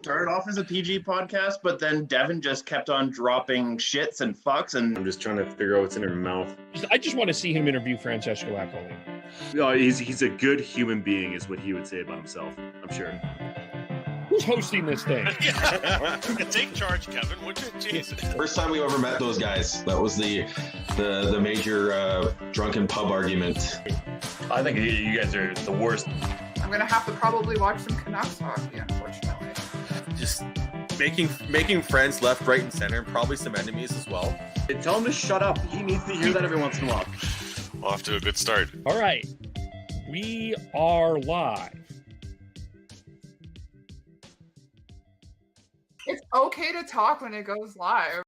Started off as a PG podcast, but then Devin just kept on dropping shits and fucks, and I'm just trying to figure out what's in her mouth. I just want to see him interview Francesco Accoli. No, he's a good human being, is what he would say about himself. I'm sure. Who's hosting this thing? Take charge, Kevin. Would you? Jesus. First time we ever met those guys. That was the major drunken pub argument. I think you guys are the worst. I'm gonna have to probably watch some Canucks hockey, unfortunately. Just making friends left, right, and center. Probably some enemies as well. Tell him to shut up. He needs to hear that every once in a while. Off to a good start. All right. We are live. It's okay to talk when it goes live.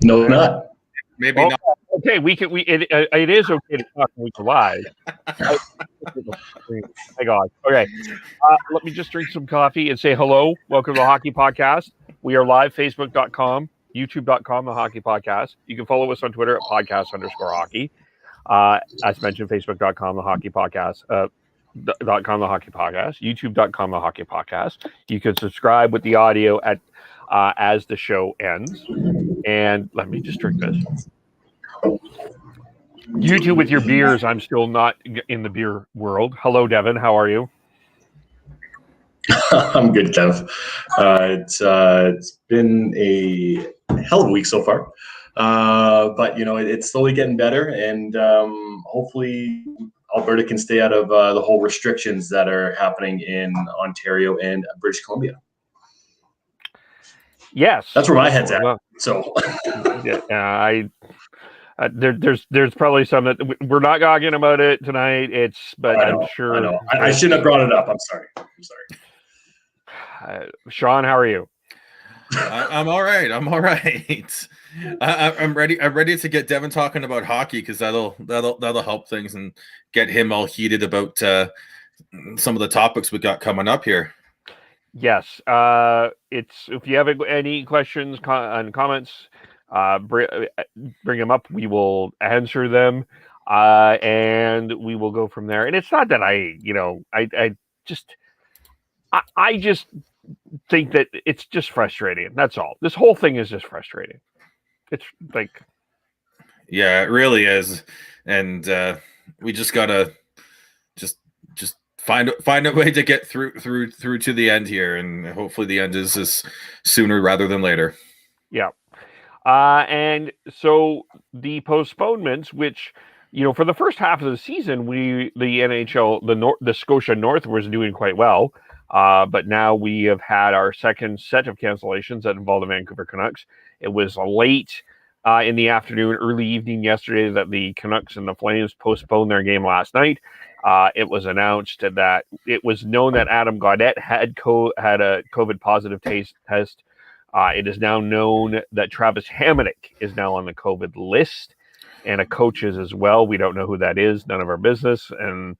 No, not. Maybe not. Okay, it is okay to talk when we go live. My God. Okay. Let me just drink some coffee and say hello. Welcome to the Hockey Podcast. We are live, facebook.com, youtube.com, the Hockey Podcast. You can follow us on Twitter at podcast_hockey. As mentioned, facebook.com, the Hockey Podcast. .com, the Hockey Podcast. youtube.com, the Hockey Podcast. You can subscribe with the audio at as the show ends. And let me just drink this. You two with your beers. I'm still not in the beer world. Hello, Devin. How are you? I'm good, Kev. It's been a hell of a week so far. But, it's slowly getting better. And hopefully Alberta can stay out of the whole restrictions that are happening in Ontario and British Columbia. Yes. That's where my head's at. So there's probably some that we're not talking about it tonight. I'm sure. I know. I shouldn't have brought it up. I'm sorry. Sean, how are you? I'm all right. I'm ready to get Devin talking about hockey, because that'll help things and get him all heated about some of the topics we got coming up here. Yes. If you have any questions and comments, bring them up. We will answer them, and we will go from there. And it's not that I just think that it's just frustrating. That's all. This whole thing is just frustrating. It's like, yeah, it really is. And we just gotta just find a way to get through to the end here, and hopefully the end is sooner rather than later. Yeah. And so the postponements, which, for the first half of the season, the NHL, the Scotia North was doing quite well. But now we have had our second set of cancellations that involve the Vancouver Canucks. It was late in the afternoon, early evening yesterday that the Canucks and the Flames postponed their game last night. It was announced that it was known that Adam Gaudette had a COVID positive test. It is now known that Travis Hamonic is now on the COVID list, and a coach is as well. We don't know who that is. None of our business. And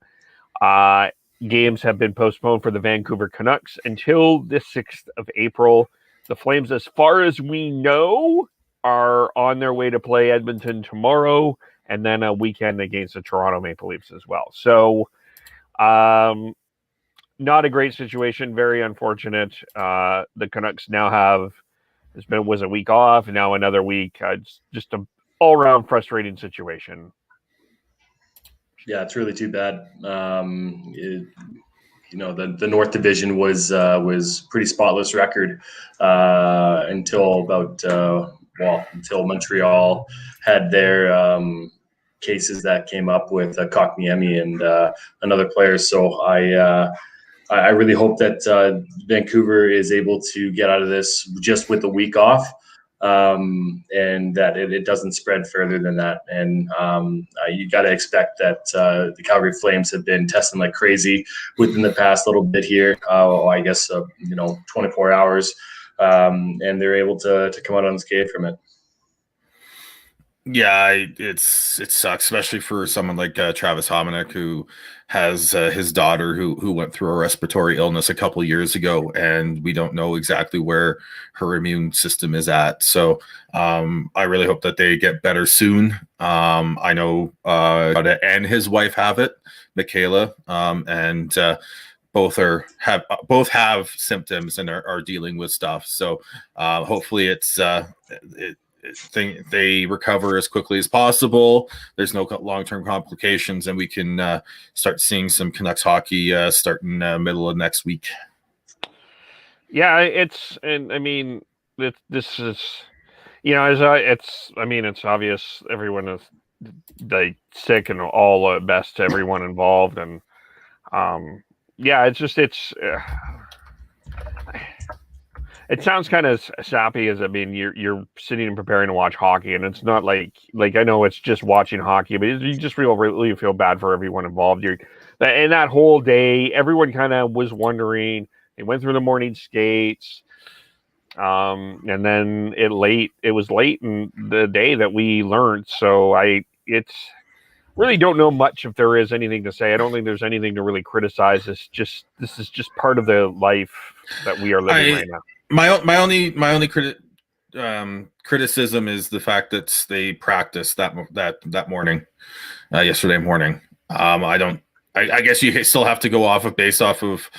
games have been postponed for the Vancouver Canucks until the 6th of April. The Flames, as far as we know, are on their way to play Edmonton tomorrow, and then a weekend against the Toronto Maple Leafs as well. So, not a great situation. Very unfortunate. The Canucks now was a week off, and now another week. It's just an all-around frustrating situation. Yeah, it's really too bad. The North Division was pretty spotless record until until Montreal had their cases that came up with Kotkaniemi and another player. So I really hope that Vancouver is able to get out of this just with a week off. and that it doesn't spread further than that. And you got to expect that the Calgary Flames have been testing like crazy within the past little bit here. I guess 24 hours, and they're able to come out unscathed from it. Yeah, it sucks, especially for someone like Travis Hominick, who has his daughter who went through a respiratory illness a couple of years ago, and we don't know exactly where her immune system is at. So I really hope that they get better soon. I know and his wife have it, Michaela, and both have symptoms and are dealing with stuff. So hopefully they recover as quickly as possible. There's no long-term complications, and we can start seeing some Canucks hockey starting middle of next week. Yeah, this is, it's obvious everyone is sick, and all best to everyone involved. And it sounds kind of sappy, you're sitting and preparing to watch hockey, and it's not like I know it's just watching hockey, but you just really feel bad for everyone involved. And that whole day, everyone kind of was wondering. They went through the morning skates, and then it was late in the day that we learned. So really don't know much if there is anything to say. I don't think there's anything to really criticize. This is just part of the life that we are living right now. My only criticism is the fact that they practiced that morning, yesterday morning. I guess you still have to go based off of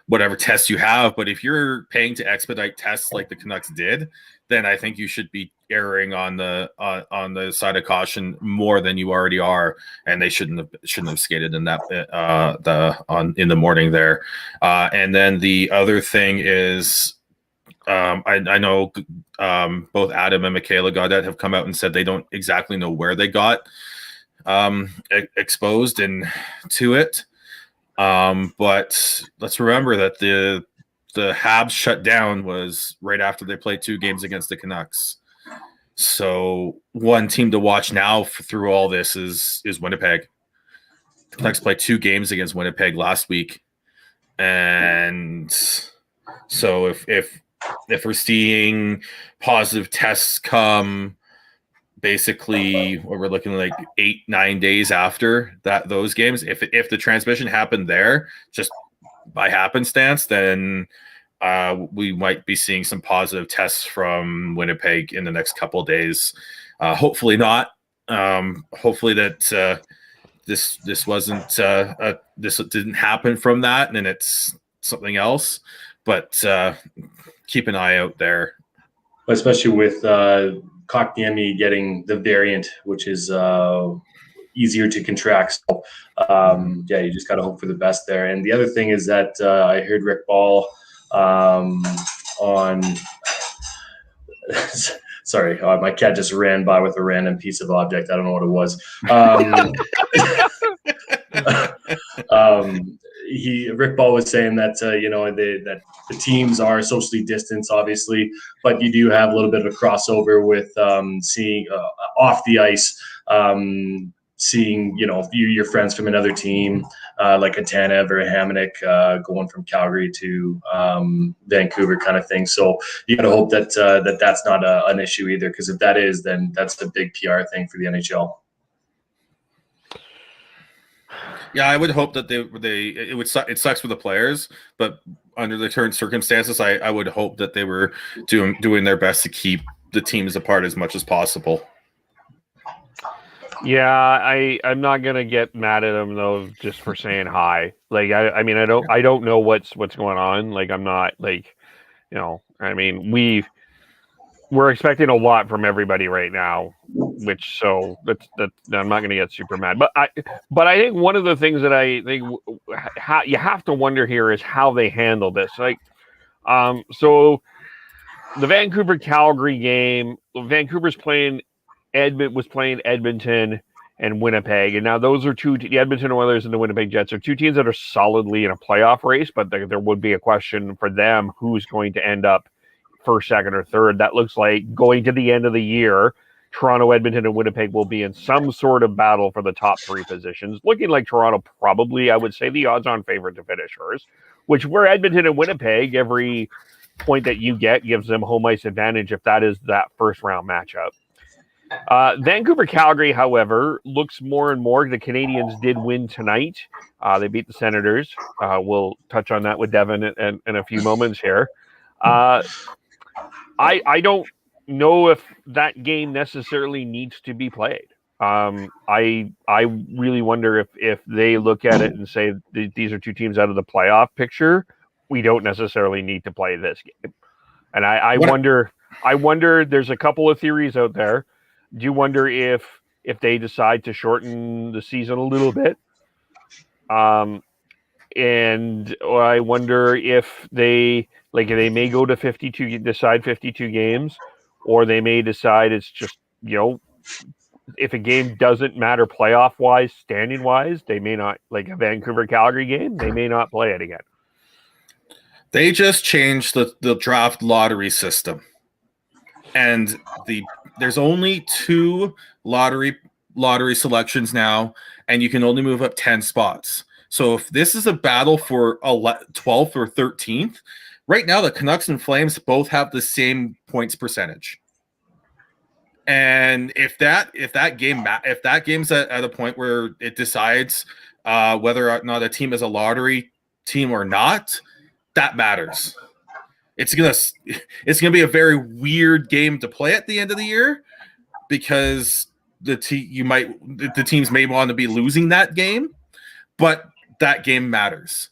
whatever tests you have. But if you're paying to expedite tests like the Canucks did, then I think you should be erring on the side of caution more than you already are, and they shouldn't have skated in that in the morning there. And then the other thing is, I know both Adam and Michaela Gaudette have come out and said they don't exactly know where they got exposed and to it. But let's remember that the Habs shutdown was right after they played 2 games against the Canucks. So one team to watch now through all this is Winnipeg. The Canucks played 2 games against Winnipeg last week, and so if we're seeing positive tests come basically what we're looking like 8-9 days after those games, if the transmission happened there just by happenstance, then we might be seeing some positive tests from Winnipeg in the next couple of days. Hopefully not. Hopefully that this wasn't this didn't happen from that, and it's something else. But keep an eye out there, especially with Kotkaniemi getting the variant, which is easier to contract. So, you just got to hope for the best there. And the other thing is that I heard Rick Ball on sorry, my cat just ran by with a random piece of object. I don't know what it was. Rick Ball was saying that that the teams are socially distanced, obviously, but you do have a little bit of a crossover with seeing off the ice, seeing your friends from another team, like a Tanev or a Hamonic, going from Calgary to Vancouver, kind of thing. So you got to hope that that's not an issue either, because if that is, then that's a big PR thing for the NHL. Yeah, I would hope that it sucks for the players, but under the current circumstances, I would hope that they were doing their best to keep the teams apart as much as possible. Yeah, I'm not gonna get mad at them though, just for saying hi. Like I don't know what's going on. Like I'm not we're expecting a lot from everybody right now, so I'm not going to get super mad. But I think one of the things that I think you have to wonder here is how they handle this. Like, so the Vancouver Calgary game, Vancouver was playing Edmonton and Winnipeg, and now those are the Edmonton Oilers and the Winnipeg Jets are 2 teams that are solidly in a playoff race, but there would be a question for them who's going to end up first, second, or third. That looks like going to the end of the year, Toronto, Edmonton, and Winnipeg will be in some sort of battle for the top 3 positions. Looking like Toronto probably, I would say, the odds-on favorite to finish first, which where Edmonton and Winnipeg, every point that you get gives them home ice advantage if that is that first-round matchup. Vancouver-Calgary, however, looks more and more. The Canadians did win tonight. They beat the Senators. We'll touch on that with Devin in a few moments here. I don't know if that game necessarily needs to be played. I really wonder if they look at it and say these are 2 teams out of the playoff picture. We don't necessarily need to play this game. And I wonder. There's a couple of theories out there. Do you wonder if they decide to shorten the season a little bit? And I wonder if they may go to 52 games, or they may decide it's just, if a game doesn't matter playoff wise, standing wise, they may not, like a Vancouver Calgary game, they may not play it again. They just changed the draft lottery system. And there's only 2 lottery selections now, and you can only move up 10 spots. So if this is a battle for 12th or 13th, right now the Canucks and Flames both have the same points percentage. And if that game's at a point where it decides whether or not a team is a lottery team or not, that matters. It's gonna be a very weird game to play at the end of the year, because the teams may want to be losing that game, but that game matters.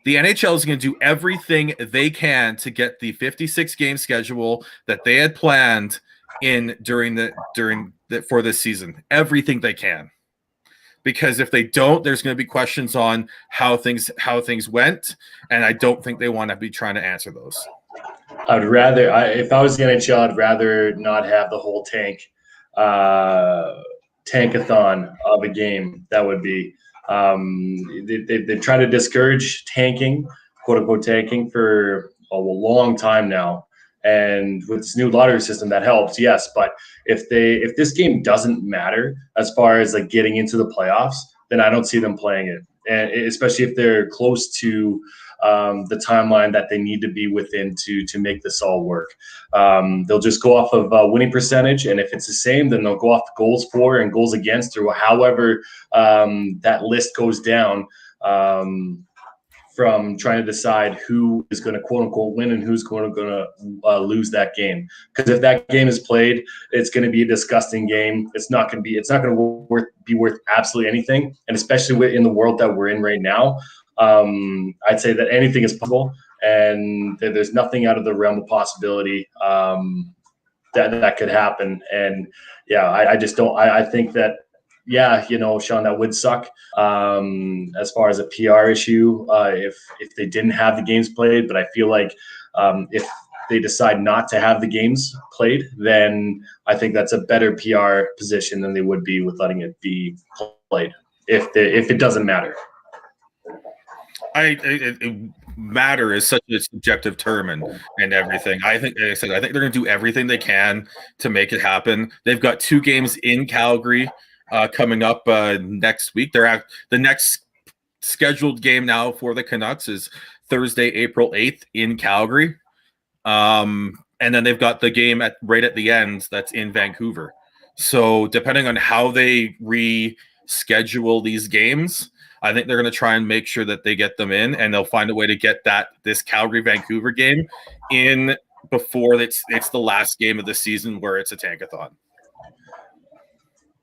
The NHL is going to do everything they can to get the 56 game schedule that they had planned for this season. Everything they can. Because if they don't, there's going to be questions on how things went, and I don't think they want to be trying to answer those. I'd rather, if I was the NHL, I'd rather not have the whole tankathon of a game. That would be they've tried to discourage tanking, quote unquote tanking, for a long time now. And with this new lottery system, that helps, yes. But if this game doesn't matter as far as like getting into the playoffs, then I don't see them playing it. And especially if they're close to the timeline that they need to be within to make this all work. They'll just go off of winning percentage, and if it's the same, then they'll go off the goals for and goals against, or however that list goes down. From trying to decide who is going to quote unquote win and who's going to lose that game. Because if that game is played, it's going to be a disgusting game. It's not going to be worth absolutely anything. And especially in the world that we're in right now, I'd say that anything is possible, and there's nothing out of the realm of possibility that could happen. And yeah, I just don't. I think that. Yeah, Sean, that would suck as far as a PR issue if they didn't have the games played. But I feel like if they decide not to have the games played, then I think that's a better PR position than they would be with letting it be played if it doesn't matter. Matter is such a subjective term and everything. I think they're going to do everything they can to make it happen. They've got 2 games in Calgary coming up next week. They're the next scheduled game now for the Canucks is Thursday, April 8th in Calgary. And then they've got the game right at the end that's in Vancouver. So depending on how they reschedule these games, I think they're going to try and make sure that they get them in, and they'll find a way to get this Calgary-Vancouver game in before it's the last game of the season where it's a tankathon.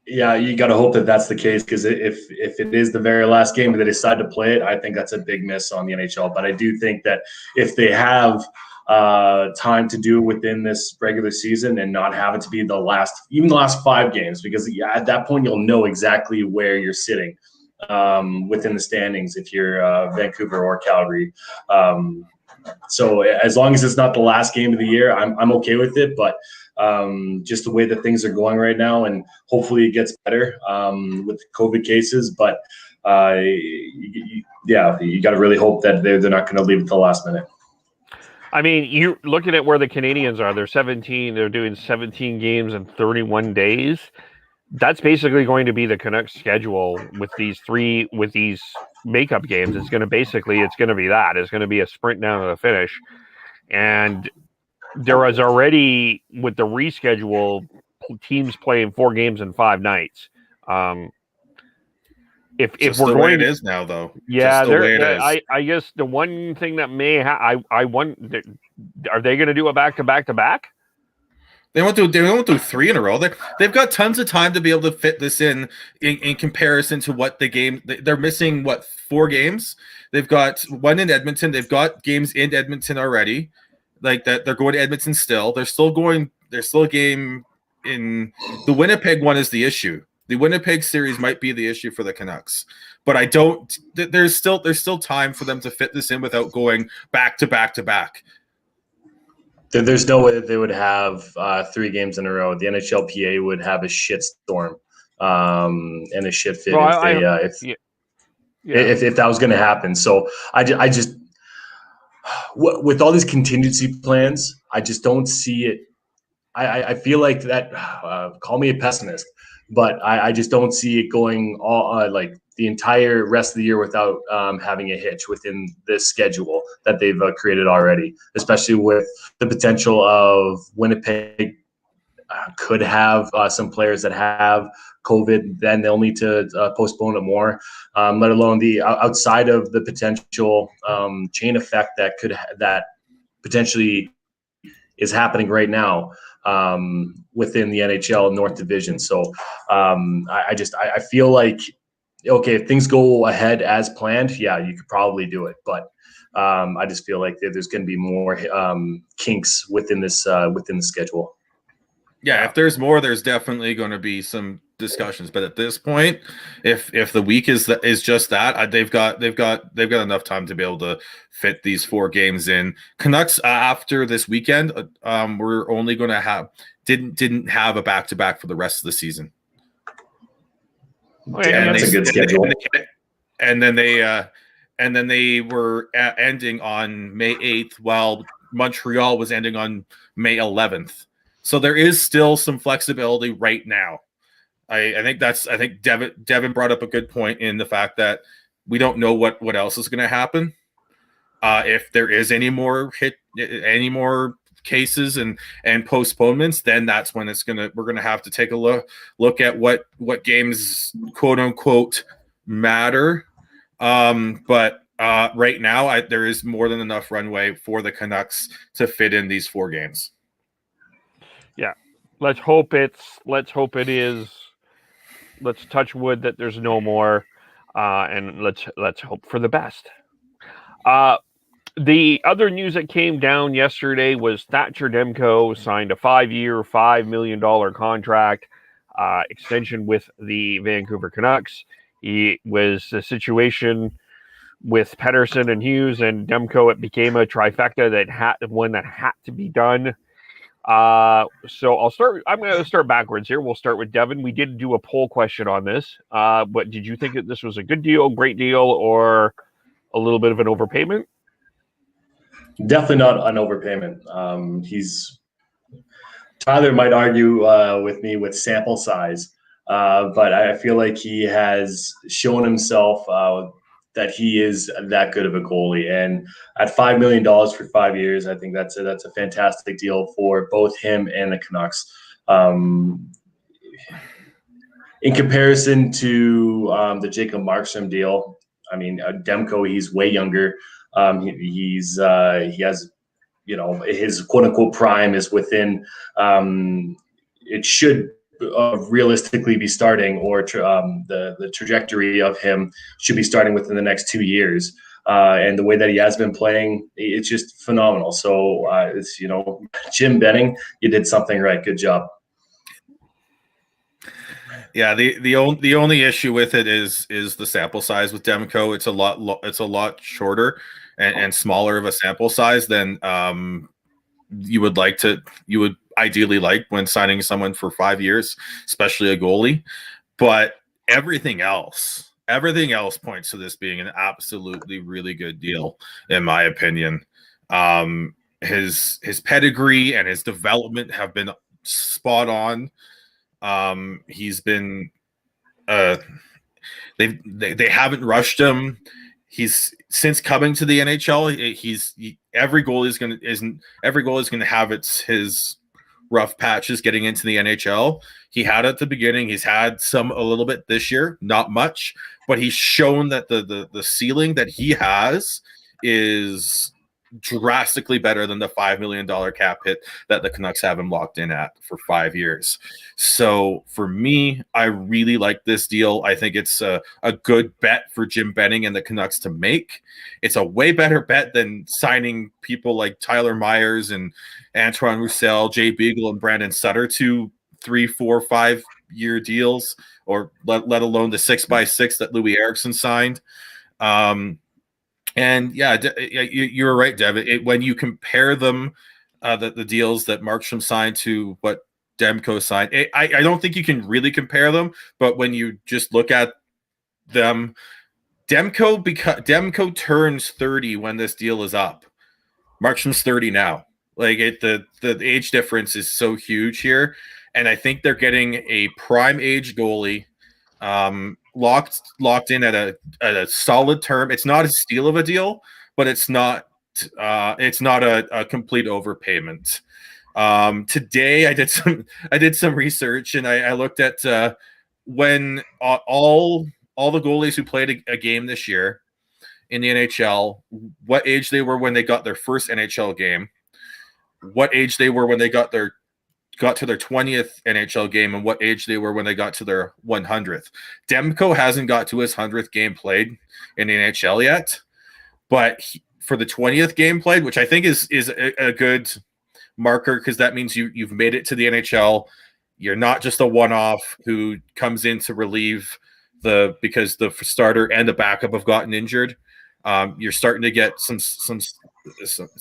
Yeah, you got to hope that that's the case, because if it is the very last game and they decide to play it, I think that's a big miss on the NHL. But I do think that if they have time to do it within this regular season and not have it to be the last 5 games, because at that point you'll know exactly where you're sitting within the standings if you're Vancouver or Calgary. So as long as it's not the last game of the year, I'm okay with it. But just the way that things are going right now, and hopefully it gets better with the COVID cases. But you got to really hope that they're not going to leave it to the last minute. I mean, you looking at where the Canadians are. They're 17. They're doing 17 games in 31 days. That's basically going to be the Canucks schedule with these makeup games. It's going to be that. It's going to be a sprint down to the finish. And there is already, with the reschedule, teams playing 4 games in 5 nights. If Just we're the going, way it is now, though. yeah, Just the way it is. I guess the one thing that may I wonder, are they going to do a back to back to back? They won't do 3 in a row. They've got tons of time to be able to fit this in comparison to what they're missing. 4 games? They've got 1 in Edmonton. They've got games in Edmonton already. Like that, they're going to Edmonton still. There's still a game in the Winnipeg one is the issue. The Winnipeg series might be the issue for the Canucks, but I don't. There's still time for them to fit this in without going back to back to back. There's no way that they would have 3 games in a row. The NHLPA would have a shitstorm and a shit fit if that was going to happen. So I just with all these contingency plans, I just don't see it. I feel like that. Call me a pessimist, but I just don't see it going all like the entire rest of the year without having a hitch within this schedule that they've created already, especially with the potential of Winnipeg could have some players that have COVID, then they'll need to postpone it more, let alone the outside of the potential chain effect that potentially is happening right now within the NHL North Division. So I feel like, okay, if things go ahead as planned, yeah, you could probably do it. But I just feel like there's going to be more kinks within the schedule. Yeah, if there's more, there's definitely going to be some discussions. But at this point, if the week is just that, they've got enough time to be able to fit these 4 games in. Canucks after this weekend, we're only going to didn't have a back to back for the rest of the season. That's a good schedule. And then they were ending on May 8th, while Montreal was ending on May 11th. So there is still some flexibility right now. I think Devin brought up a good point in the fact that we don't know what else is going to happen. If there is any more cases and postponements, then that's when we're gonna have to take a look at what games quote unquote matter. But right now there is more than enough runway for the Canucks to fit in these 4 games. Yeah, let's hope it is. Let's touch wood that there's no more, and let's hope for the best. The other news that came down yesterday was Thatcher Demko signed a 5-year, $5 million contract extension with the Vancouver Canucks. It was a situation with Pettersson and Hughes and Demko. It became a trifecta that had to be done. So I'm going to start backwards here. We'll start with Devin. We did do a poll question on this. But did you think that this was a good deal, great deal, or a little bit of an overpayment? Definitely not an overpayment. Tyler might argue with me with sample size, but I feel like he has shown himself that he is that good of a goalie. And at $5 million for 5 years, I think that's a fantastic deal for both him and the Canucks. In comparison to the Jacob Markstrom deal, I mean, Demko, he's way younger. He has, his quote unquote prime is within. It should realistically be starting, or the trajectory of him should be starting within the next 2 years. And the way that he has been playing, it's just phenomenal. So it's Jim Benning, you did something right. Good job. Yeah, the only issue with it is the sample size with Demko. It's a lot shorter and smaller of a sample size than you would ideally like when signing someone for 5 years, especially a goalie. But everything else points to this being an absolutely really good deal, in my opinion. his pedigree and his development have been spot on. He's been they haven't rushed him. He's since coming to the NHL. Every goal is going to have his rough patches getting into the NHL. He had at the beginning. He's had some a little bit this year, not much, but he's shown that the ceiling that he has is drastically better than the $5 million cap hit that the Canucks have him locked in at for 5 years. So for me, I really like this deal. I think it's a good bet for Jim Benning and the Canucks to make. It's a way better bet than signing people like Tyler Myers and Antoine Roussel, Jay Beagle, and Brandon Sutter to 3, 4, 5 year deals, or let alone the 6x6 that Louis Eriksson signed. And yeah, you're right, Devin. When you compare them, the deals that Markstrom signed to what Demko signed, I don't think you can really compare them. But when you just look at them, Demko turns 30 when this deal is up. Markstrom's 30 now. Like the age difference is so huge here, and I think they're getting a prime age goalie. Locked in at a solid term. It's not a steal of a deal, but it's not a complete overpayment. Today I did some research, and I looked at when all the goalies who played a game this year in the NHL, what age they were when they got their first NHL game, what age they were when they got to their 20th NHL game, and what age they were when they got to their 100th. Demko hasn't got to his 100th game played in the NHL yet, but for the 20th game played, which I think is a good marker, because that means you've made it to the NHL. You're not just a one-off who comes in to relieve because the starter and the backup have gotten injured. You're starting to get some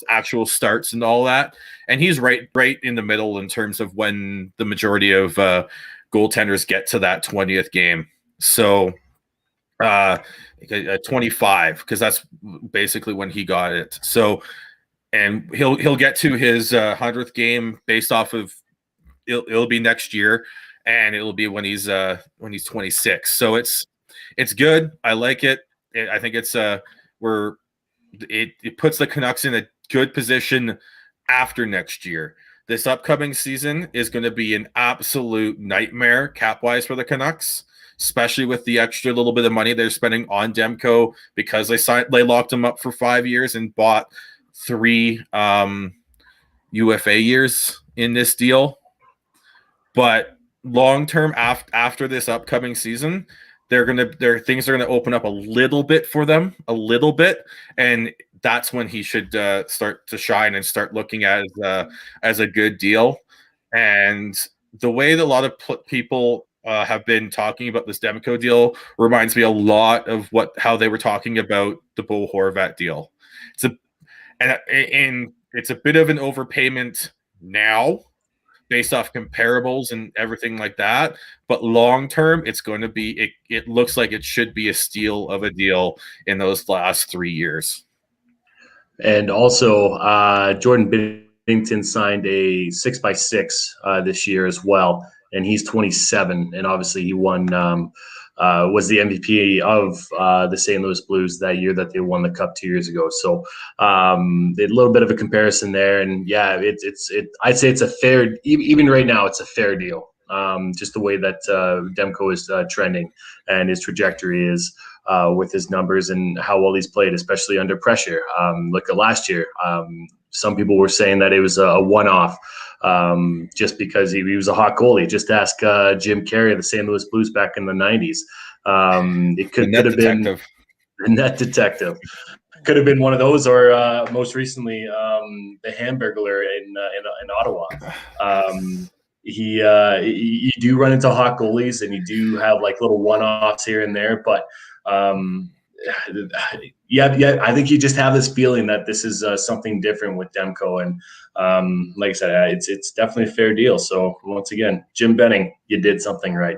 actual starts and all that, and he's right in the middle in terms of when the majority of goaltenders get to that 20th game. So 25, because that's basically when he got it. So, and he'll get to his 100th game based off of it'll be next year, and it'll be when he's 26. So it's good. I like it. I think it's it puts the Canucks in a good position after next year. This upcoming season is going to be an absolute nightmare cap-wise for the Canucks, especially with the extra little bit of money they're spending on Demko, because they locked him up for 5 years and bought 3 UFA years in this deal. But long-term, after this upcoming season, their things are gonna open up a little bit for them, and that's when he should start to shine and start looking at as a good deal. And the way that a lot of people have been talking about this Demko deal reminds me a lot of how they were talking about the Bo Horvat deal. It's a bit of an overpayment now, based off comparables and everything like that, but long term, it's going to be. It looks like it should be a steal of a deal in those last 3 years. And also, Jordan Binnington signed a 6x6 this year as well, and he's 27, and obviously he won. Was the MVP of the St. Louis Blues that year that they won the Cup 2 years ago. So a little bit of a comparison there, and yeah, I'd say it's a fair, even right now, it's a fair deal. Just the way that Demko is trending and his trajectory is with his numbers and how well he's played, especially under pressure. Look at last year. Some people were saying that it was a one-off. Just because he was a hot goalie. Just ask Jim Carrey of the St. Louis Blues back in the 90s. It could have been a net detective. Could have been one of those, or most recently, the Hamburglar in Ottawa. You do run into hot goalies, and you do have like little one-offs here and there, but yeah, I think you just have this feeling that this is something different with Demko, and like I said, it's definitely a fair deal. So once again, Jim Benning, you did something right.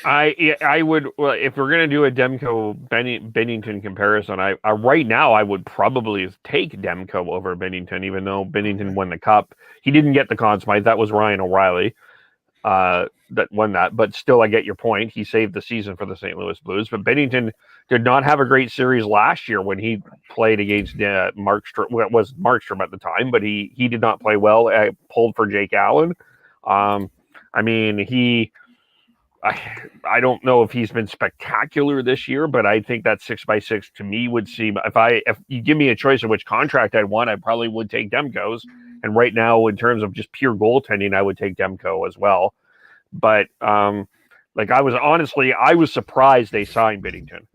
I would, well, if we're gonna do a Demko Bennington comparison, I right now I would probably take Demko over Bennington, even though Bennington won the cup. He didn't get the Conn Smythe. That was Ryan O'Reilly that won that. But still, I get your point. He saved the season for the St. Louis Blues. But Bennington did not have a great series last year when he played against Markstrom. Well, it was Markstrom at the time, but he did not play well. Pulled for Jake Allen. I mean, I don't know if he's been spectacular this year, but I think that 6x6 to me would seem, if you give me a choice of which contract I'd want, I probably would take Demko's. And right now, in terms of just pure goaltending, I would take Demko as well. But I was surprised they signed Binnington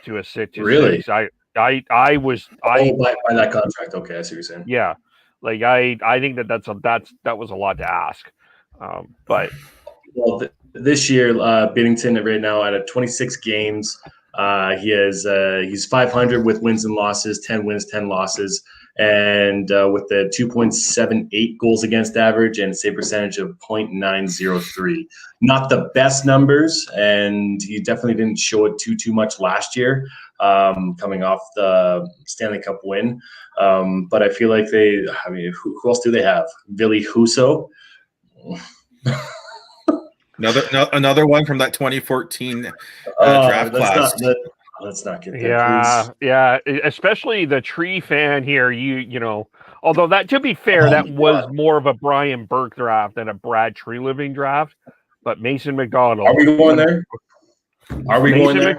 to a 6. Really? I by that contract. Okay, I see what you're saying. Yeah, I think that was a lot to ask. But well, this year, Binnington right now out of 26 games, he's 500 with wins and losses, 10 wins, 10 losses, and with the 2.78 goals against average and save percentage of .903. Not the best numbers, and he definitely didn't show it too much last year, coming off the Stanley Cup win. But I feel like who else do they have? Ville Husso. Another one from that 2014 draft class. Let's not get there. Yeah. Especially the Tree fan here. You know, although that, to be fair, was more of a Brian Burke draft than a Brad Tree Living draft. But Mason McDonald. Are we going there? Going there?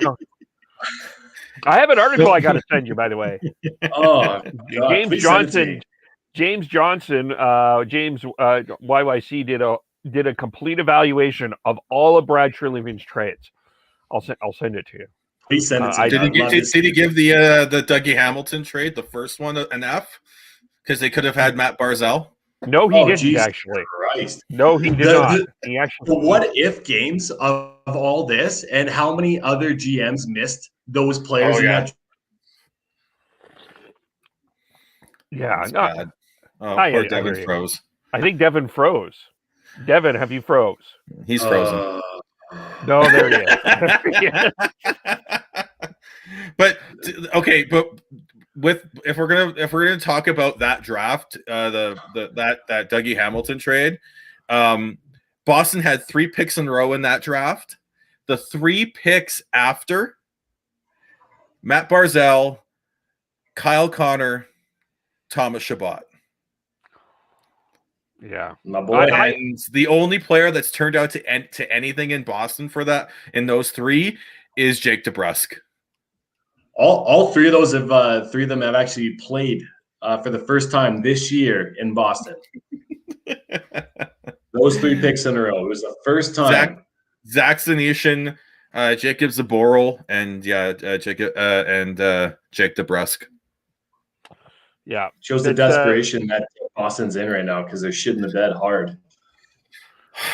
I have an article I got to send you, by the way. Oh, God, James Johnson, YYC did a complete evaluation of all of Brad Treliving's trades. I'll send it to you. Please send it to me. Did he give the Dougie Hamilton trade, the first one, an F? Because they could have had Matt Barzal. No, he didn't, Jesus actually. Christ. No, he did not. He actually. The what if games of all this, and how many other GMs missed those players in that? Yeah, bad. Poor Devin froze. I think Devin froze. Devin, have you froze? He's frozen. No, there he is. But okay, but if we're gonna talk about that draft, that Dougie Hamilton trade, Boston had 3 picks in a row in that draft. The 3 picks after Matt Barzal, Kyle Connor, Thomas Chabot. Yeah, my boy. And the only player that's turned out to anything in Boston for that in those 3 is Jake DeBrusk. All 3 of those have 3 of them have actually played for the first time this year in Boston. Those 3 picks in a row. It was the first time. Zach Zanishin, Jacob Zaboral, and Jake DeBrusk. Yeah, shows the desperation that Boston's in right now because they're shitting the bed hard.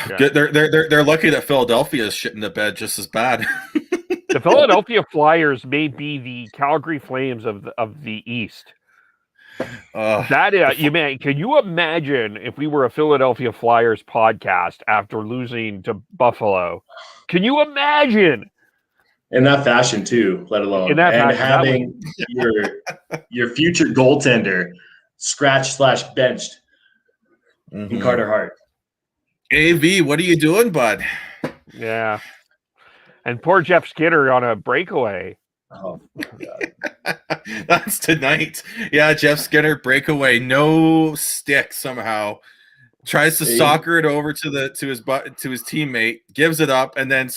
Yeah. They're lucky that Philadelphia is shitting the bed just as bad. The Philadelphia Flyers may be the Calgary Flames of the East. Can you imagine if we were a Philadelphia Flyers podcast after losing to Buffalo? Can you imagine? In that fashion too, let alone having your future goaltender scratched/benched in Carter Hart. AV, what are you doing, bud? Yeah, and poor Jeff Skinner on a breakaway. Oh my God. That's tonight. Yeah, Jeff Skinner breakaway, no stick somehow. Tries to soccer it over to his teammate, gives it up, and then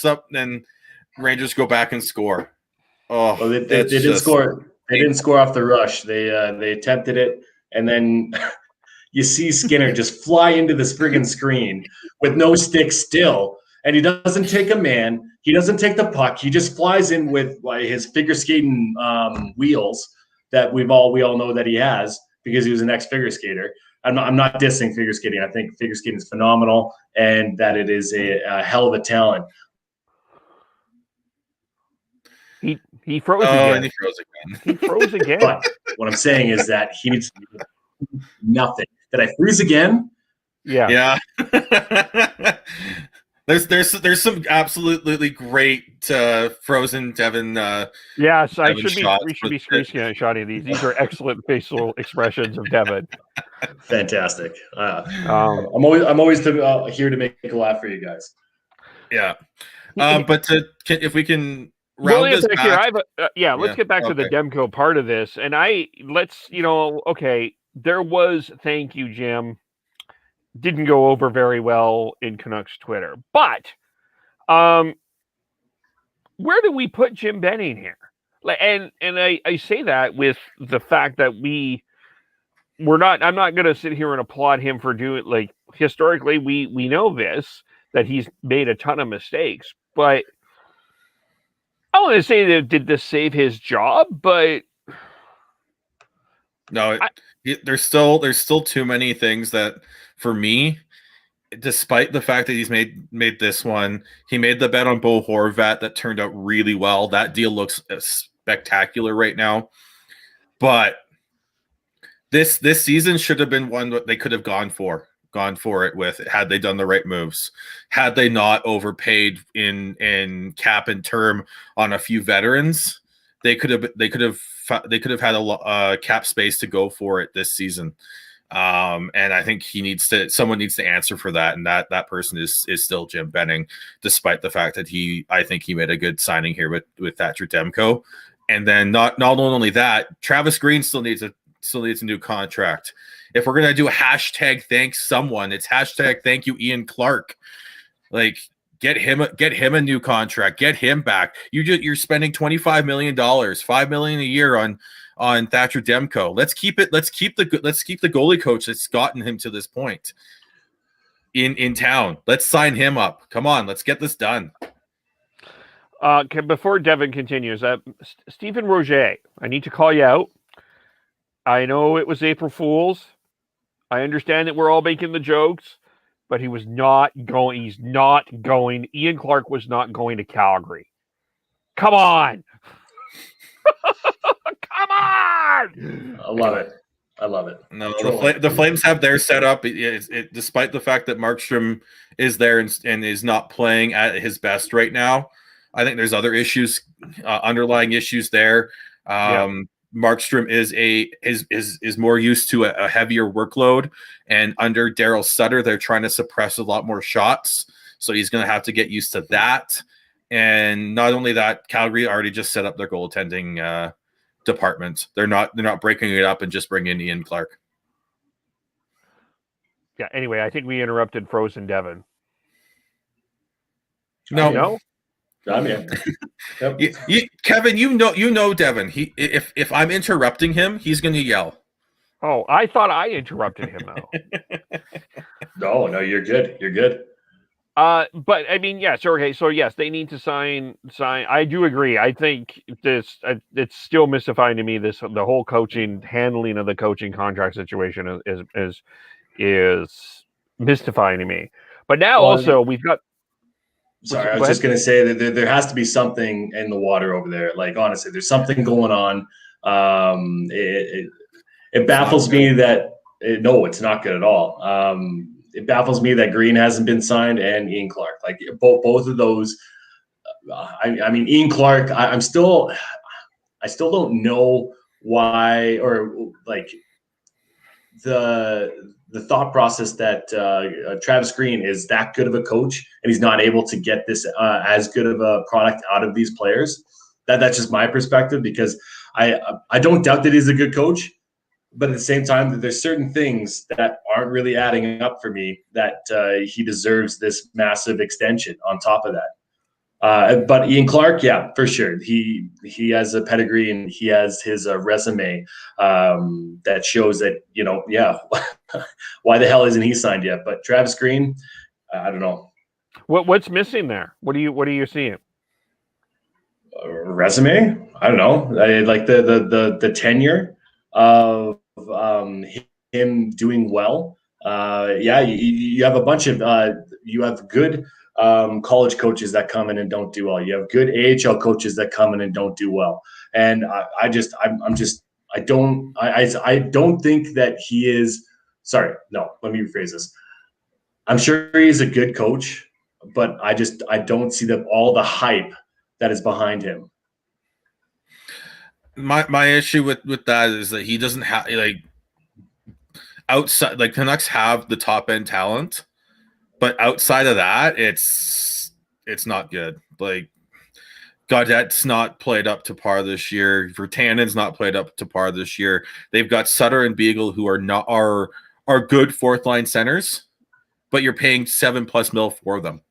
Rangers go back and score. Oh, well, they did score. They didn't score off the rush. They attempted it, and then you see Skinner just fly into this friggin' screen with no stick still, and he doesn't take a man. He doesn't take the puck. He just flies in with his figure skating wheels that we all know that he has because he was an ex-figure skater. I'm not dissing figure skating. I think figure skating is phenomenal and that it is a hell of a talent. He froze again. And he froze again. He froze again. But what I'm saying is that he needs to do nothing. Did I freeze again? Yeah. Yeah. There's some absolutely great frozen Devin. Yes, Devin shots we should be with screenshotting these. These are excellent facial expressions of Devin. Fantastic. I'm always here to make a laugh for you guys. Yeah. But if we can Well, round this here, I back. have let's get back to the Demko part of this. And there was, thank you, Jim. Didn't go over very well in Canucks Twitter. But where do we put Jim Benning here? And I say that with the fact that I'm not going to sit here and applaud him for doing, historically, we know this, that he's made a ton of mistakes, but I want to say that did this save his job, but no, there's still too many things that, for me, despite the fact that he's made this one, he made the bet on Bo Horvat that turned out really well. That deal looks spectacular right now, but this season should have been one that they could have gone for it with, had they done the right moves, had they not overpaid in cap and term on a few veterans. They could have had a cap space to go for it this season. And I think someone needs to answer for that, and that person is still Jim Benning, despite the fact that I think he made a good signing here with Thatcher Demko. And then not only that, Travis Green still needs a new contract. If we're gonna do a hashtag thank someone, it's hashtag thank you Ian Clark. Get him a new contract, get him back. You're spending $25 million, $5 million a year on Thatcher Demko. Let's keep the goalie coach that's gotten him to this point in town. Let's sign him up. Come on, let's get this done. Before Devin continues, Stephen Roger, I need to call you out. I know it was April Fool's. I understand that we're all making the jokes, but he's not going. Ian Clark was not going to Calgary. Come on. Come on. I love it. No, the Flames have their setup. Despite the fact that Markstrom is there and is not playing at his best right now, I think there's other issues, underlying issues there. Markstrom is more used to a heavier workload, and under Daryl Sutter, they're trying to suppress a lot more shots. So he's going to have to get used to that. And not only that, Calgary already just set up their goaltending department. They're not breaking it up and just bringing in Ian Clark. Yeah. Anyway, I think we interrupted Frozen Devin. No. I'm here. Yep. Kevin, you know Devin. If I'm interrupting him, he's going to yell. Oh, I thought I interrupted him though. No, you're good. You're good. But I mean, yes. Okay, so yes, they need to sign. I do agree. I think this it's still mystifying to me. The whole handling of the coaching contract situation is mystifying to me. But now we've got. Sorry, I was just going to say that there has to be something in the water over there. Honestly, there's something going on. It baffles me that no, it's not good at all. It baffles me that Green hasn't been signed and Ian Clark. Both of those. I mean, Ian Clark. I still don't know why, or the thought process that Travis Green is that good of a coach and he's not able to get this as good of a product out of these players. That's just my perspective, because I don't doubt that he's a good coach, but at the same time, there's certain things that aren't really adding up for me that he deserves this massive extension on top of that. But Ian Clark, yeah, for sure. He has a pedigree and he has his resume that shows that, why the hell isn't he signed yet? But Travis Green, I don't know. What's missing there? What are you seeing? Resume? I don't know. Like the tenure of him doing well. You have a bunch of you have good college coaches that come in and don't do well. You have good AHL coaches that come in and don't do well. And I don't think that he is. Sorry, no. Let me rephrase this. I'm sure he's a good coach. but I don't see all the hype that is behind him. My issue with that is that he doesn't have outside, like Canucks have the top end talent, but outside of that, it's not good. Like Gaudette's not played up to par this year. Virtanen's not played up to par this year. They've got Sutter and Beagle, who are good fourth line centers, but you're paying $7+ million for them.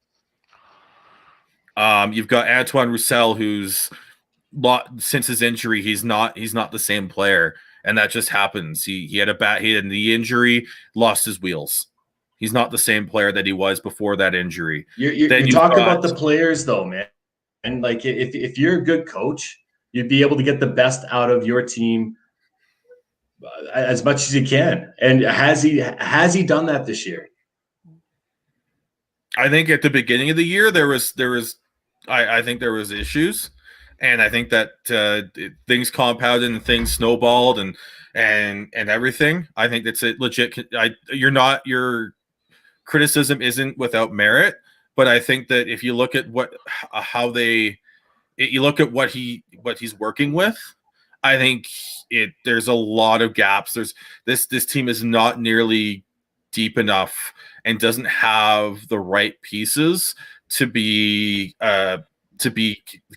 You've got Antoine Roussel, who's since his injury, he's not the same player, and that just happens. He had the injury, lost his wheels. He's not the same player that he was before that injury. You talk about the players, though, man. And like, if you're a good coach, you'd be able to get the best out of your team as much as you can. And has he done that this year? I think at the beginning of the year I think there was issues, and I think that things compounded and things snowballed and everything. I think that's a legit. Your criticism isn't without merit, but I think that if you look at you look at what he's working with, I think there's a lot of gaps. This team is not nearly deep enough and doesn't have the right pieces to be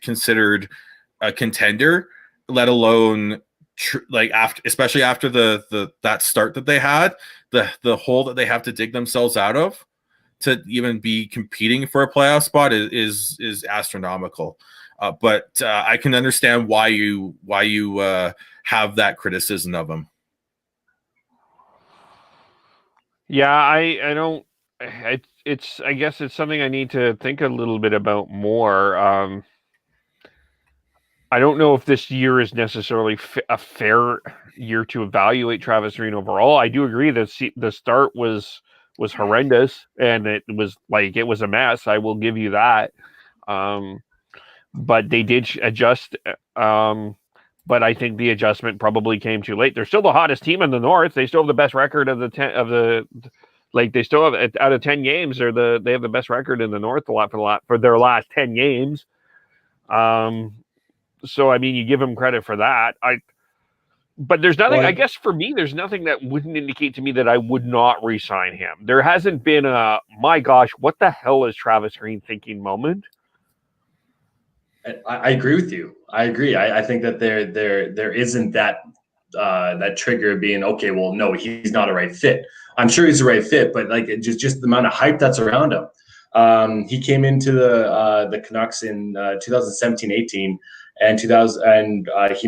considered a contender, let alone especially after that start that they had, the hole that they have to dig themselves out of to even be competing for a playoff spot is astronomical. But I can understand why you have that criticism of him. Yeah, I don't. I guess it's something I need to think a little bit about more. I don't know if this year is necessarily a fair year to evaluate Travis Green overall. I do agree that the start was horrendous, and it was a mess. I will give you that. But they did adjust. But I think the adjustment probably came too late. They're still the hottest team in the North. They still have the best record of they still have, out of 10 games, they have the best record in the North for their last 10 games. So I mean, you give them credit for that. But there's nothing. I guess for me, there's nothing that wouldn't indicate to me that I would not re-sign him. There hasn't been a my gosh, what the hell is Travis Green thinking moment. I agree with you. I agree. I think that there isn't that trigger of being okay. Well, no, he's not a right fit. I'm sure he's a right fit, but like just the amount of hype that's around him. He came into the Canucks in 2017-18, and he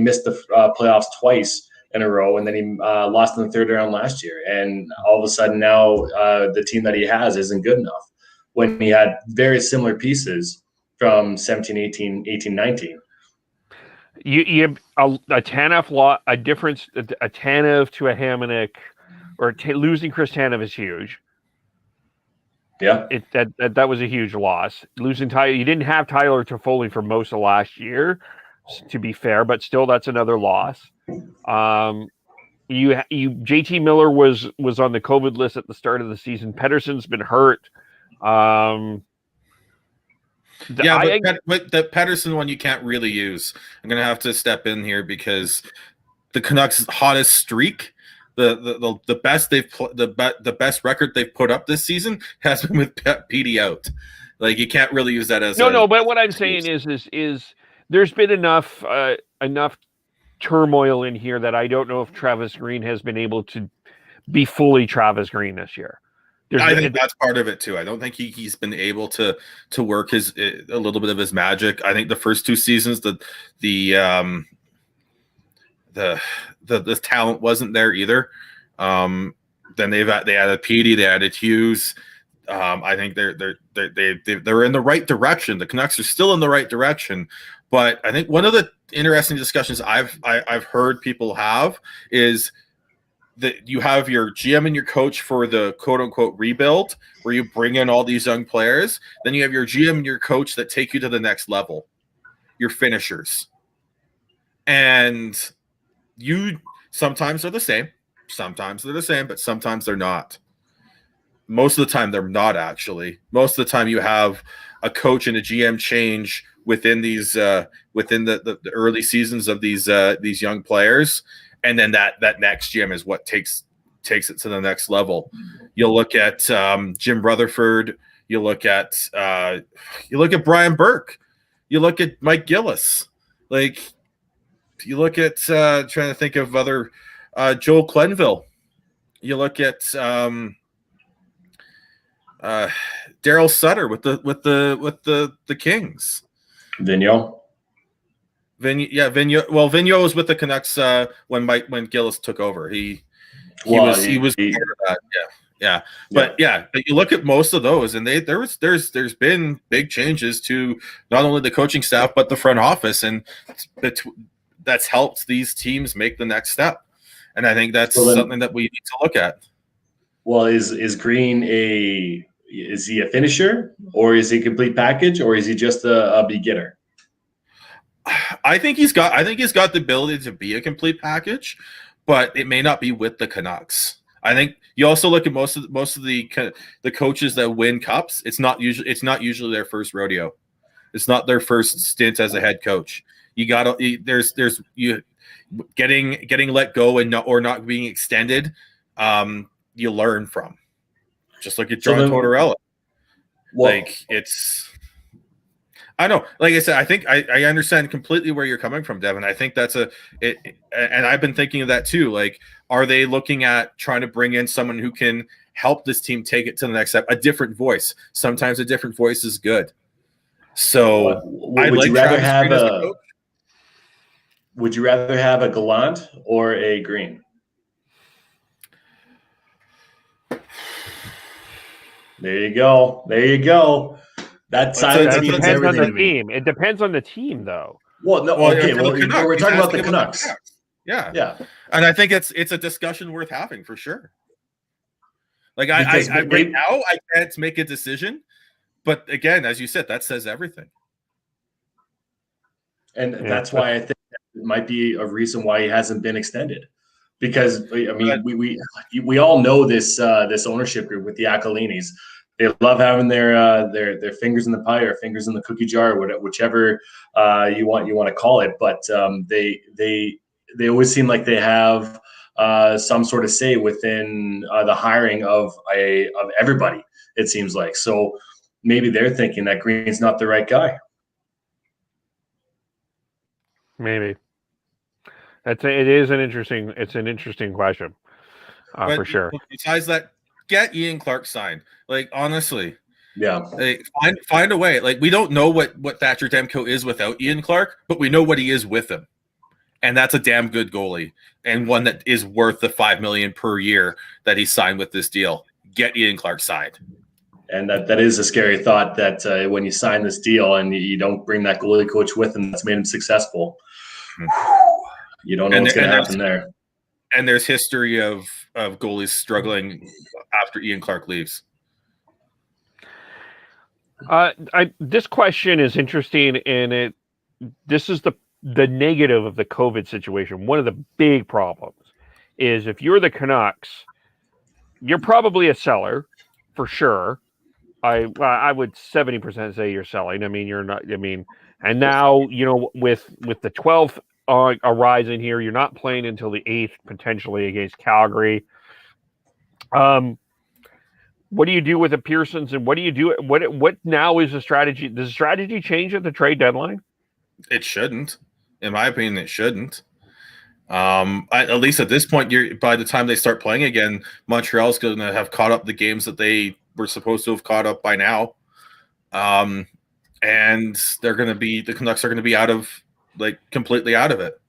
missed the playoffs twice in a row, and then he lost in the third round last year. And all of a sudden now the team that he has isn't good enough when he had very similar pieces from 17-18, 18-19. You have a Tanev a difference, a Tanev to a Hamonic, or losing Chris Tanev is huge. Yeah, that was a huge loss. Losing Tyler, you didn't have Tyler Toffoli for most of last year, to be fair, but still that's another loss. JT Miller was on the COVID list at the start of the season. Pettersson's been hurt. But the Pettersson one you can't really use. I'm gonna have to step in here because the Canucks' hottest streak, the best record they've put up this season has been with Petey out. Like, you can't really use that as no. But what I'm saying is there's been enough turmoil in here that I don't know if Travis Green has been able to be fully Travis Green this year. I think that's part of it too. I don't think he's been able to work a little bit of his magic. I think the first two seasons the talent wasn't there either. Then they added Petey, they added Hughes. I think they're in the right direction. The Canucks are still in the right direction, but I think one of the interesting discussions I've heard people have is that you have your GM and your coach for the quote unquote rebuild, where you bring in all these young players. Then you have your GM and your coach that take you to the next level, your finishers. And you sometimes are the same, but sometimes they're not. Most of the time, they're not actually. Most of the time, you have a coach and a GM change within these within the early seasons of these young players, and then that next GM is what takes it to the next level. You'll look at Jim Rutherford. You look at Brian Burke. You look at Mike Gillis. Like, you look at trying to think of other Joel Quenneville. You look at Daryl Sutter with the Kings. Vigneault. Vigneault. Well, Vigneault was with the Canucks when Gillis took over. He was part of that. Yeah. But you look at most of those, and there's been big changes to not only the coaching staff but the front office, and that's helped these teams make the next step. And I think that's something that we need to look at. Well, is Green is he a finisher, or is he a complete package, or is he just a beginner? I think he's got the ability to be a complete package, but it may not be with the Canucks. I think you also look at most of the coaches that win cups. It's not usually their first rodeo. It's not their first stint as a head coach. You got there's getting let go and not being extended. You learn from. Just look at John Tortorella. I know. Like I said, I think I understand completely where you're coming from, Devin. I think that's and I've been thinking of that too. Like, are they looking at trying to bring in someone who can help this team take it to the next step? A different voice. Sometimes a different voice is good. So would you rather have a Gallant or a Green? There you go. That silence means everything to me. It depends on the team, though. Well, no. Okay, we're talking about the Canucks. Yeah. And I think it's a discussion worth having for sure. Like, right now, I can't make a decision, but again, as you said, that says everything. And that's why I think it might be a reason why he hasn't been extended. Because I mean, we all know this ownership group with the Aquilinis. They love having their fingers in the pie or fingers in the cookie jar, whichever you want to call it. But they always seem like they have some sort of say within the hiring of everybody. It seems like. So maybe they're thinking that Green's not the right guy. Maybe. It is an interesting question, for sure. Besides that, get Ian Clark signed. Like, honestly, yeah. Like, find a way. Like, we don't know what Thatcher Demko is without Ian Clark, but we know what he is with him, and that's a damn good goalie and one that is worth the $5 million per year that he signed with this deal. Get Ian Clark signed. And that is a scary thought that when you sign this deal and you don't bring that goalie coach with him that's made him successful. You don't know what's going to happen there. And there's history of goalies struggling after Ian Clark leaves. This question is interesting, and this is the negative of the COVID situation. One of the big problems is if you're the Canucks, you're probably a seller for sure. I would 70% say you're selling. I mean, you're not. I mean, and now with the 12th arising here, you're not playing until the 8th potentially against Calgary. What do you do with the Pearsons, and what do you do? What now is the strategy? Does the strategy change at the trade deadline? It shouldn't, in my opinion. It shouldn't. At least at this point, by the time they start playing again, Montreal's going to have caught up the games that they were supposed to have caught up by now, and the Canucks are going to be completely out of it.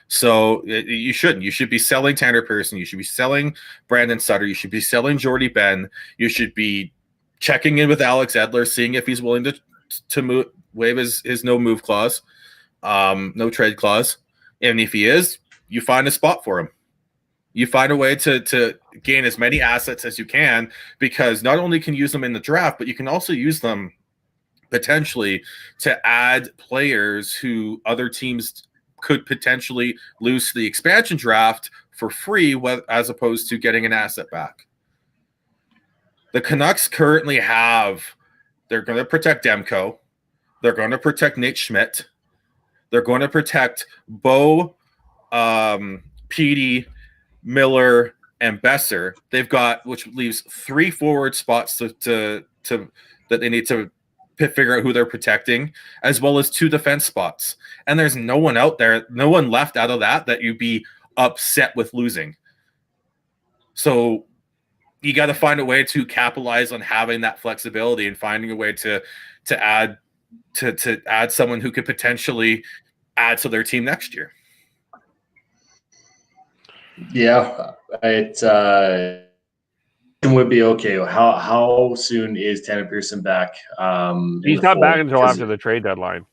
So you shouldn't. You should be selling Tanner Pearson. You should be selling Brandon Sutter. You should be selling Jordy Ben. You should be checking in with Alex Edler, seeing if he's willing to waive his no move clause, no trade clause. And if he is, you find a spot for him. You find a way to gain as many assets as you can, because not only can you use them in the draft, but you can also use them potentially to add players who other teams could potentially lose to the expansion draft for free, as opposed to getting an asset back. The Canucks currently they're going to protect Demko. They're going to protect Nate Schmidt. They're going to protect Bo, Petey, Miller, and Besser. They've got, which leaves 3 forward spots to that they need to figure out who they're protecting, as well as 2 defense spots. And there's no one out there, no one left out of that you'd be upset with losing. So you got to find a way to capitalize on having that flexibility and finding a way to add someone who could potentially add to their team next year. Yeah, it would be okay. How soon is Tanner Pearson back? He's not back until after the trade deadline.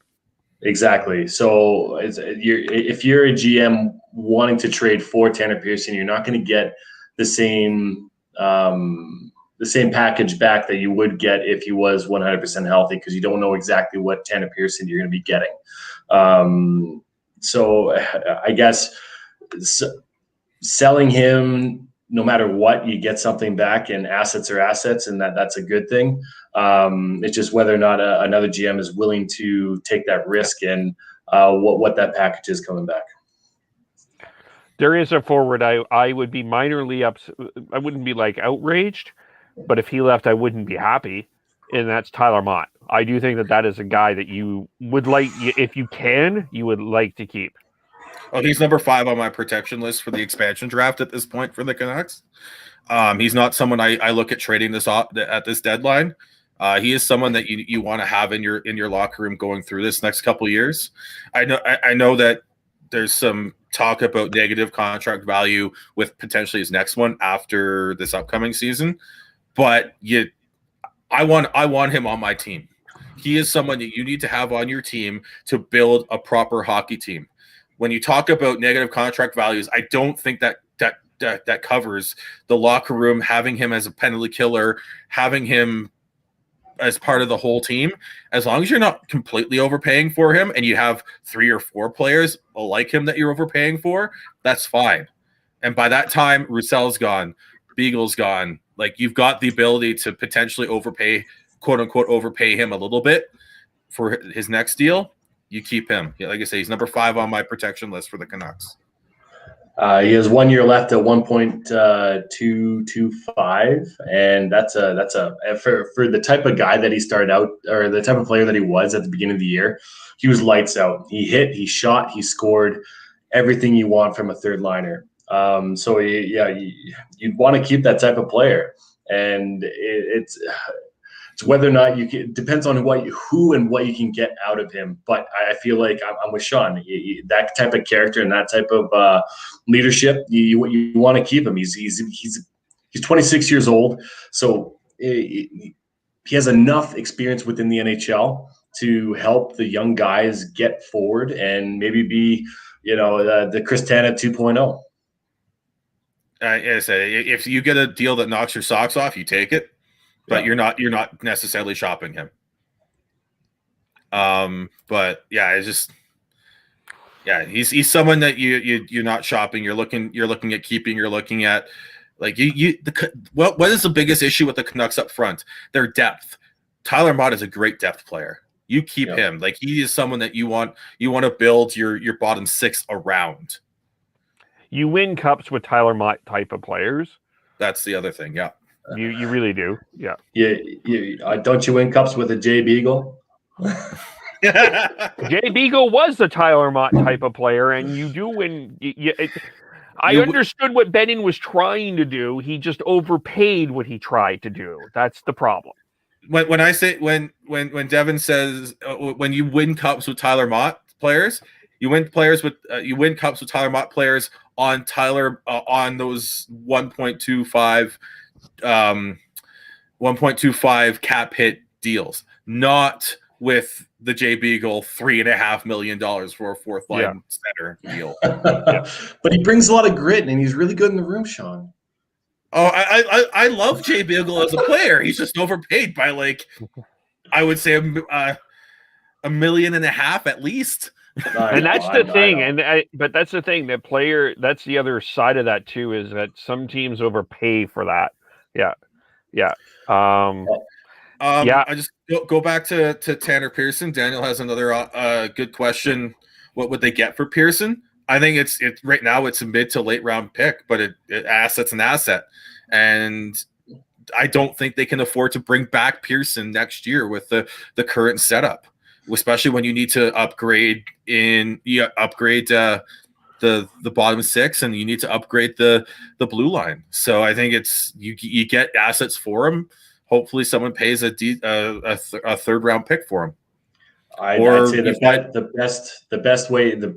Exactly. So if you're a GM wanting to trade for Tanner Pearson, you're not going to get the same package back that you would get if he was 100% healthy, because you don't know exactly what Tanner Pearson you're going to be getting. So I guess selling him, no matter what, you get something back, and assets are assets, and that's a good thing. It's just whether or not another GM is willing to take that risk and what that package is coming back. There is a forward I would be minorly upset. I wouldn't be like outraged, but if he left, I wouldn't be happy, and that's Tyler Mott. I do think that is a guy that you would like, if you can, you would like to keep. Oh, he's number 5 on my protection list for the expansion draft at this point for the Canucks. He's not someone I look at trading at this deadline. He is someone that you want to have in your locker room going through this next couple of years. I know that there's some talk about negative contract value with potentially his next one after this upcoming season, but I want him on my team. He is someone that you need to have on your team to build a proper hockey team. When you talk about negative contract values, I don't think that covers the locker room, having him as a penalty killer, having him as part of the whole team. As long as you're not completely overpaying for him and you have 3 or 4 players like him that you're overpaying for, that's fine. And by that time, Roussel's gone, Beagle's gone. Like, you've got the ability to potentially overpay, quote unquote, overpay him a little bit for his next deal. You keep him. Yeah, like I say, he's number 5 on my protection list for the Canucks. He has 1 year left at 1.225, and that's for the type of guy that he started out, or the type of player that he was at the beginning of the year. He was lights out. He hit, he shot, he scored, everything you want from a third liner. So you'd want to keep that type of player, and it's whether or not you can. Depends on who and what you can get out of him. But I feel like I'm with Sean. That type of character and that type of leadership, you want to keep him. He's 26 years old, so he has enough experience within the NHL to help the young guys get forward and maybe be, the Chris Tanev 2.0. I say, if you get a deal that knocks your socks off, you take it. But you're not necessarily shopping him. But yeah, it's just, he's someone that you're not shopping. You're looking at keeping. You're looking at, like, what is the biggest issue with the Canucks up front? Their depth. Tyler Mott is a great depth player. You keep him. Like, he is someone that you want to build your bottom 6 around. You win cups with Tyler Mott type of players. That's the other thing. Yeah. You really do. Yeah. Don't you win cups with a Jay Beagle? Jay Beagle was the Tyler Mott type of player, and you do win. I understood what Benning was trying to do. He just overpaid what he tried to do. That's the problem. When I say when Devin says when you win cups with Tyler Mott players, you win cups with Tyler Mott players on those 1.25 cap hit deals, not with the Jay Beagle $3.5 million for a 4th line center deal. But he brings a lot of grit, and he's really good in the room, Sean. Oh, I love Jay Beagle as a player. He's just overpaid by, like, I would say $1.5 million at least. And that's the thing. But that's the thing. That player. That's the other side of that too. Is that some teams overpay for that. Yeah. Yeah. Yeah. I just go back to Tanner Pearson. Daniel has another good question. What would they get for Pearson? I think it's right now it's a mid to late round pick, but asset's an asset, and I don't think they can afford to bring back Pearson next year with the current setup, especially when you need to upgrade the bottom six, and you need to upgrade the blue line. So I think it's you get assets for him. Hopefully, someone pays a third round pick for him. I'd say the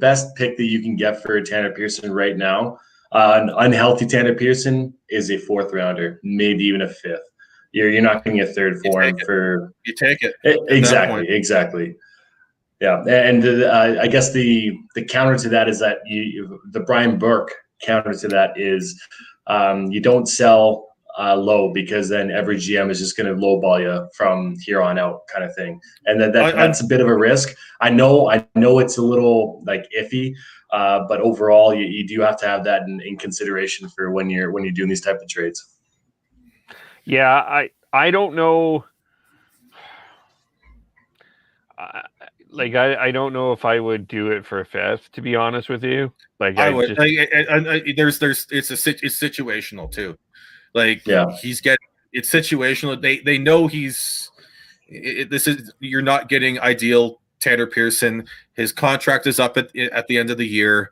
best pick that you can get for Tanner Pearson right now, an unhealthy Tanner Pearson, is a fourth rounder, maybe even a fifth. You're not getting a third for him for you take it exactly. Yeah, and I guess the counter to that is that the Brian Burke counter to that is you don't sell low, because then every GM is just going to lowball you from here on out, kind of thing, and that's a bit of a risk. I know it's a little like iffy, but overall you do have to have that in consideration for when you're doing these type of trades. Yeah, I don't know. I don't know if I would do it for a fifth, to be honest with you. I would. It's situational too. It's situational. They know you're not getting ideal Tanner Pearson. His contract is up at the end of the year.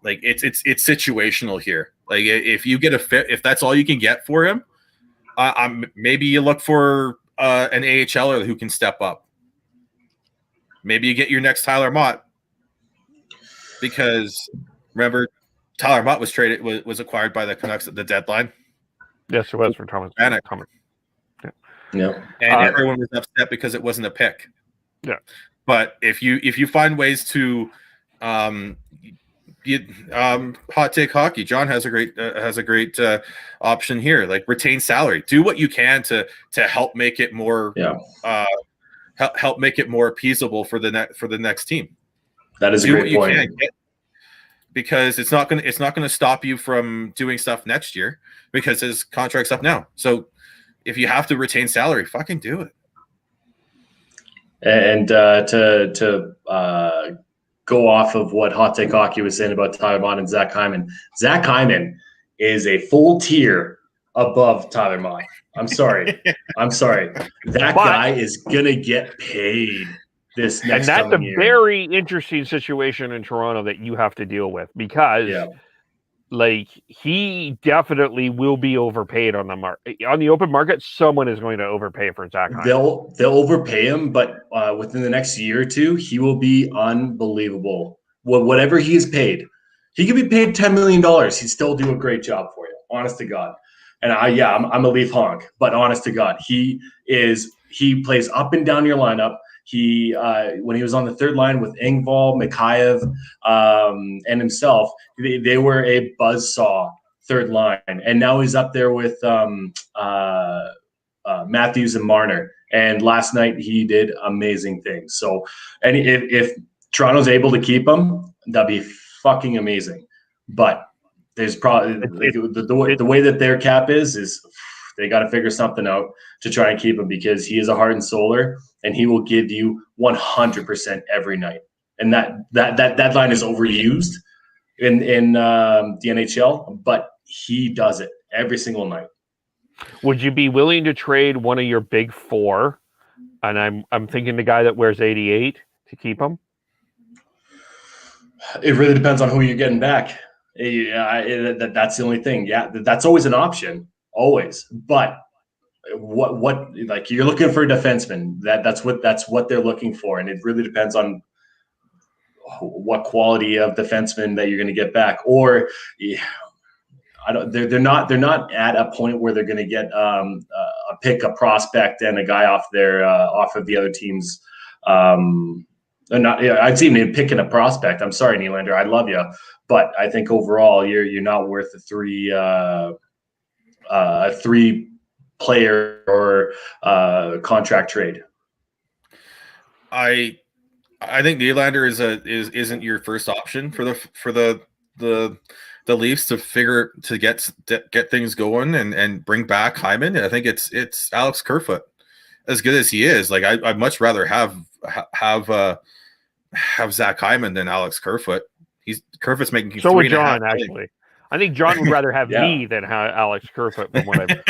It's situational here. If you get a fit, if that's all you can get for him, maybe you look for an AHLer who can step up. Maybe you get your next Tyler Mott, because remember, Tyler Mott was acquired by the Canucks at the deadline. Yes, it was for Thomas. Yeah. Yeah. And everyone was upset because it wasn't a pick. Yeah. But if you find ways to hot take hockey, John has a great option here. Retain salary. Do what you can to help make it more help make it more appeasable for the next team. That is a great point. Because it's not going to stop you from doing stuff next year, because his contract's up now. So if you have to retain salary, fucking do it. And to go off of what Hot Take Hockey was saying about Tyler Mott and Zach Hyman. Zach Hyman is a full tier above Tyler Mott. I'm sorry. That guy is gonna get paid this next year. And that's a very interesting situation in Toronto that you have to deal with, because he definitely will be overpaid on the open market. Someone is going to overpay for Zach Hyman. They'll overpay him, but within the next year or two, he will be unbelievable. Whatever he is paid, he could be paid $10 million. He'd still do a great job for you. Honest to God. And I'm a Leaf honk, but honest to God, he plays up and down your lineup. He when he was on the third line with Engvall, Mikheyev, and himself, they were a buzzsaw third line, and now he's up there with Matthews and Marner. And last night he did amazing things. So, and if Toronto's able to keep him, that'd be fucking amazing. But there's probably the way that their cap is they got to figure something out to try and keep him, because he is a heart and souler, and he will give you 100% every night. And that line is overused in the NHL, but he does it every single night. Would you be willing to trade one of your big four? And I'm thinking the guy that wears 88 to keep him. It really depends on who you're getting back. That's the only thing. Yeah, that's always an option, always. But what you're looking for a defenseman. That's what they're looking for, and it really depends on what quality of defenseman that you're going to get back. Or they're not at a point where they're going to get a prospect and a guy off of the other team's. I'd see him picking a prospect. I'm sorry, Nylander, I love you, but I think overall you're not worth a three player or contract trade. I think Nylander isn't your first option for the the Leafs to get things going and bring back Hyman, I think it's Alex Kerfoot. As good as he is, like I'd much rather have Zach Hyman than Alex Kerfoot. Kerfoot's making so would John. 3.5 million. Actually, I think John would rather have Yeah. me than Alex Kerfoot, from what I've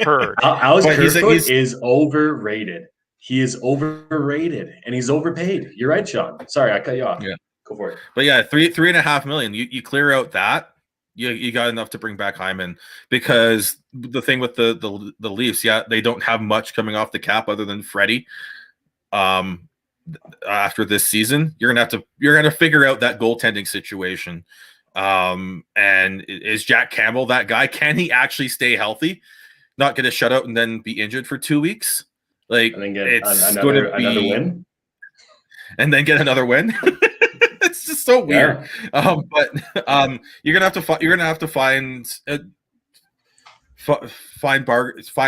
heard. Alex But Kerfoot is overrated. He is overrated, and he's overpaid. You're right, Sean. Sorry, I cut you off. Yeah. Go for it. But yeah, 3.5 million. You clear out that, you got enough to bring back Hyman, because the thing with the Leafs, they don't have much coming off the cap other than Freddie. After this season, you're gonna figure out that goaltending situation. And is Jack Campbell that guy? Can he actually stay healthy, not get a shutout, and then be injured for 2 weeks? Like, And then get it's another going to be win. and then get another win. It's just so weird. Yeah. But you're gonna have to find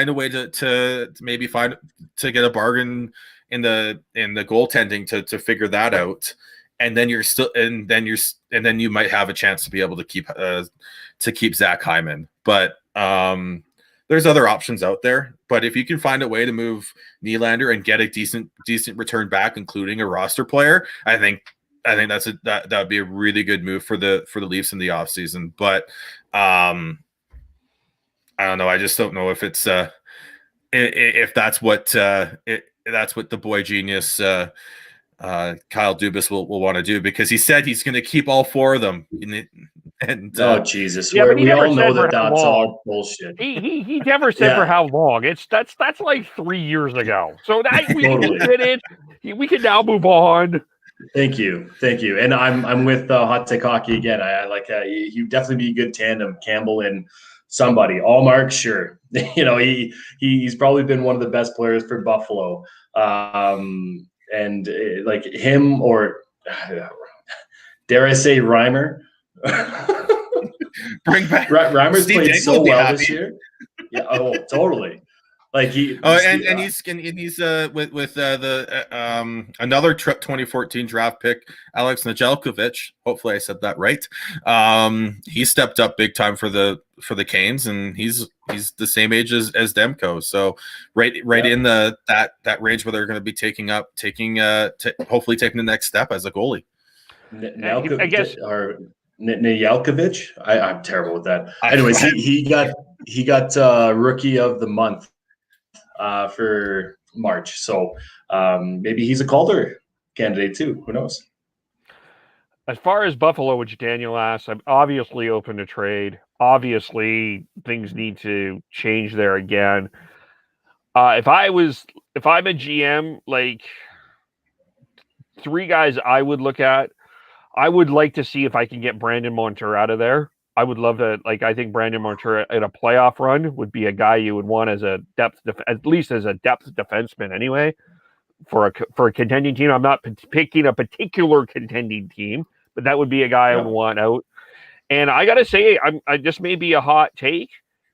a way to maybe get a bargain in the goaltending to figure that out, and then you might have a chance to be able to keep Zach Hyman. But there's other options out there. But if you can find a way to move Nylander and get a decent return back, including a roster player, I think that would be a really good move for the Leafs in the offseason. But I don't know. I just don't know if it's if that's what that's what the boy genius Kyle Dubas will want to do, because he said he's going to keep all 4 of them. And oh Jesus, Yeah, but he we never all said know for that how that's long. all bullshit. He never said for how long. That's like 3 years ago. So that we Totally. did it. We can now move on. Thank you, and I'm with Hot Take Hockey again. I like you definitely be a good tandem, Campbell and somebody. Allmark, sure. He's probably been one of the best players for Buffalo, and like him, or dare I say Reimer. bring back Reimer's Steve played Dangle so would be well happy. this year. Yeah, oh, totally. Like he. And he's with the another 2014 draft pick, Alex Nedeljkovic. Hopefully I said that right. He stepped up big time for the Canes, and he's the same age as Demko. So right in that range where they're going to be hopefully taking the next step as a goalie. I guess. Nedeljkovic. I'm terrible with that. Anyways, he got rookie of the month for March. So maybe he's a Calder candidate too. Who knows? As far as Buffalo, which Daniel asked, I'm obviously open to trade. Obviously, things need to change there again. If I'm a GM, like 3 guys I would look at, I would like to see if I can get Brandon Montour out of there. I would love to. I think Brandon Montour in a playoff run would be a guy you would want as a at least as a depth defenseman anyway, for a contending team. I'm not picking a particular contending team, but that would be a guy I would want out. And I got to say, I just may be a hot take,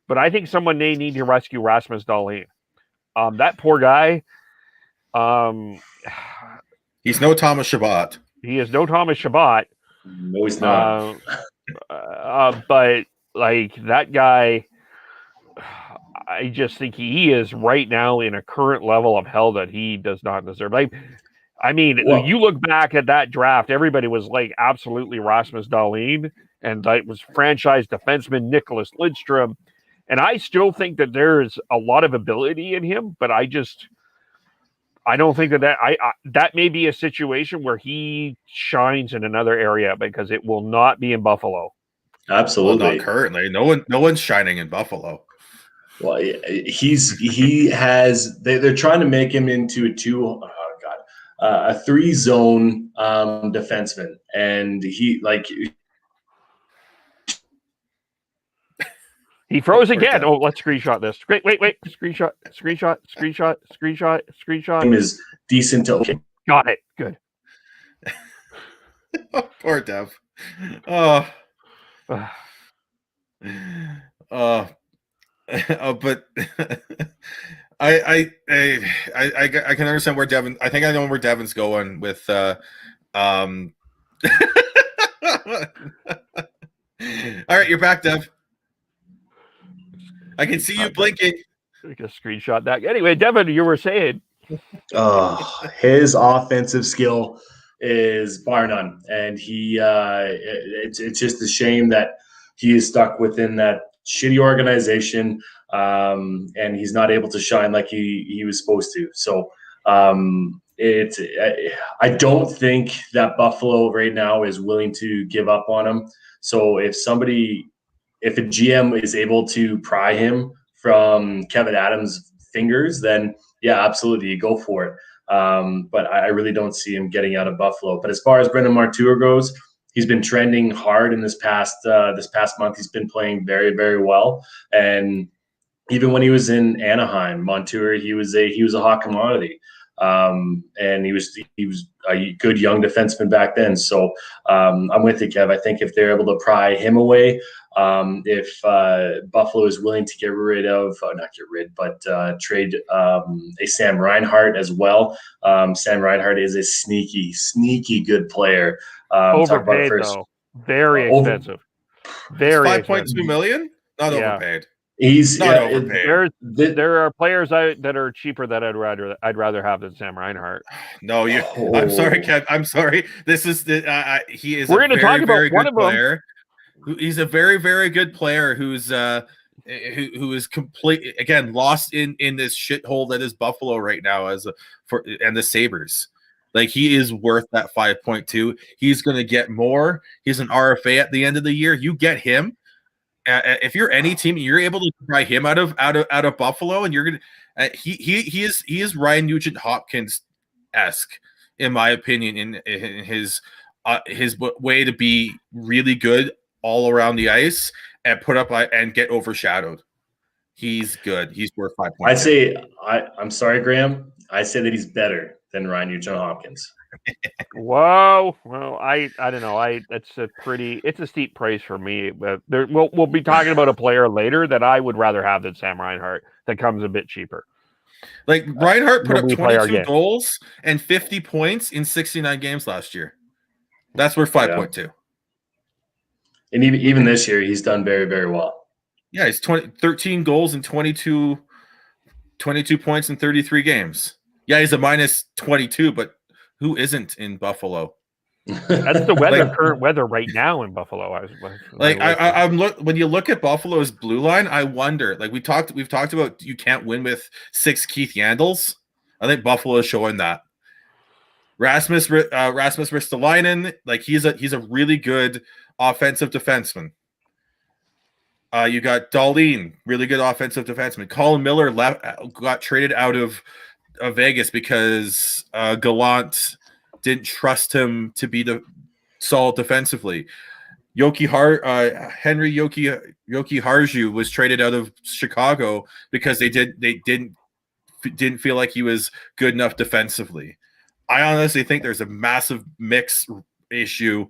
but I think someone may need to rescue Rasmus Dahlin. That poor guy. He's no Thomas Chabot. He is no Thomas Chabot. No, he's not. But like that guy, I just think he is right now in a current level of hell that he does not deserve. You look back at that draft, everybody was like absolutely Rasmus Dahlin, and that was franchise defenseman Nicholas Lidstrom. And I still think that there's a lot of ability in him, but I don't think that may be a situation where he shines in another area, because it will not be in Buffalo. Absolutely. Well, not currently. No one's shining in Buffalo. Well, they're trying to make him into a 3-zone defenseman, and He froze again. Oh, let's screenshot this. Wait. Screenshot. him is decent to okay. Got it. Good. Poor Dev. But I can understand where Devin. I think I know where Devin's going with All right, you're back, Dev. I can see you blinking. I can screenshot that. Anyway, Devin, you were saying. His offensive skill is bar none, and it's just a shame that he is stuck within that shitty organization, and he's not able to shine like he was supposed to. So I don't think that Buffalo right now is willing to give up on him. So if a GM is able to pry him from Kevin Adams' fingers, then yeah, absolutely, you go for it. But I really don't see him getting out of Buffalo. But as far as Brendan Martour goes, he's been trending hard in this past month. He's been playing very, very well. And even when he was in Anaheim, Montour, he was a hot commodity. And he was a good young defenseman back then. So I'm with you, Kev. I think if they're able to pry him away, if Buffalo is willing to trade a Sam Reinhart as well. Sam Reinhart is a sneaky good player. Overpaid though, very expensive. Very $5.2 million. Not overpaid. He's not overpaid. There are players that are cheaper that I'd rather have than Sam Reinhart. No, I'm sorry, Kev. I'm sorry. This is he is. We're going to talk about one of them. He's a very, very good player who is complete again lost in this shithole that is Buffalo right now and the Sabres. Like, he is worth that 5.2. He's going to get more. He's an RFA at the end of the year. You get him. If you're any team, you're able to try him out of Buffalo, and you're gonna. He is Ryan Nugent Hopkins-esque, in my opinion, in his way to be really good all around the ice and put up and get overshadowed. He's good. He's worth 5.2. I'm sorry, Graham. I say that he's better than Ryan Nugent Hopkins. Whoa. Well, I don't know. It's a steep price for me. But we'll be talking about a player later that I would rather have than Sam Reinhart that comes a bit cheaper. Like, Reinhart put up 22 goals and 50 points in 69 games last year. That's worth 5.2. Yeah. And even this year, he's done very, very well. Yeah, he's 13 goals and 22 points in 33 games. Yeah, he's a minus 22, but who isn't in Buffalo? That's the weather, current weather right now in Buffalo. When you look at Buffalo's blue line, I wonder. Like, we've talked about, you can't win with 6 Keith Yandles. I think Buffalo is showing that. Rasmus Ristolainen, like, he's a really good offensive defenseman. You got Dahlin, really good offensive defenseman. Colin Miller got traded out of Vegas because Gallant didn't trust him to be the solid defensively. Henry Harju was traded out of Chicago because they didn't feel like he was good enough defensively. I honestly think there's a massive mix issue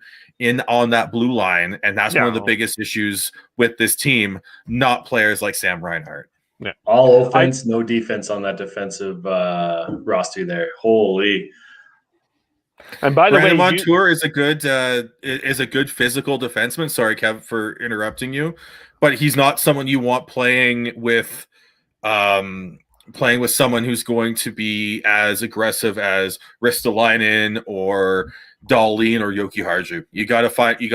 on that blue line, and that's one of the biggest issues with this team, not players like Sam Reinhart. Yeah. All offense, no defense on that defensive roster there. Holy. And by the way, Montour is a good physical defenseman. Sorry, Kev, for interrupting you, but he's not someone you want playing with someone who's going to be as aggressive as Ristolainen or Dahlin or Yoki Harju. You got to find they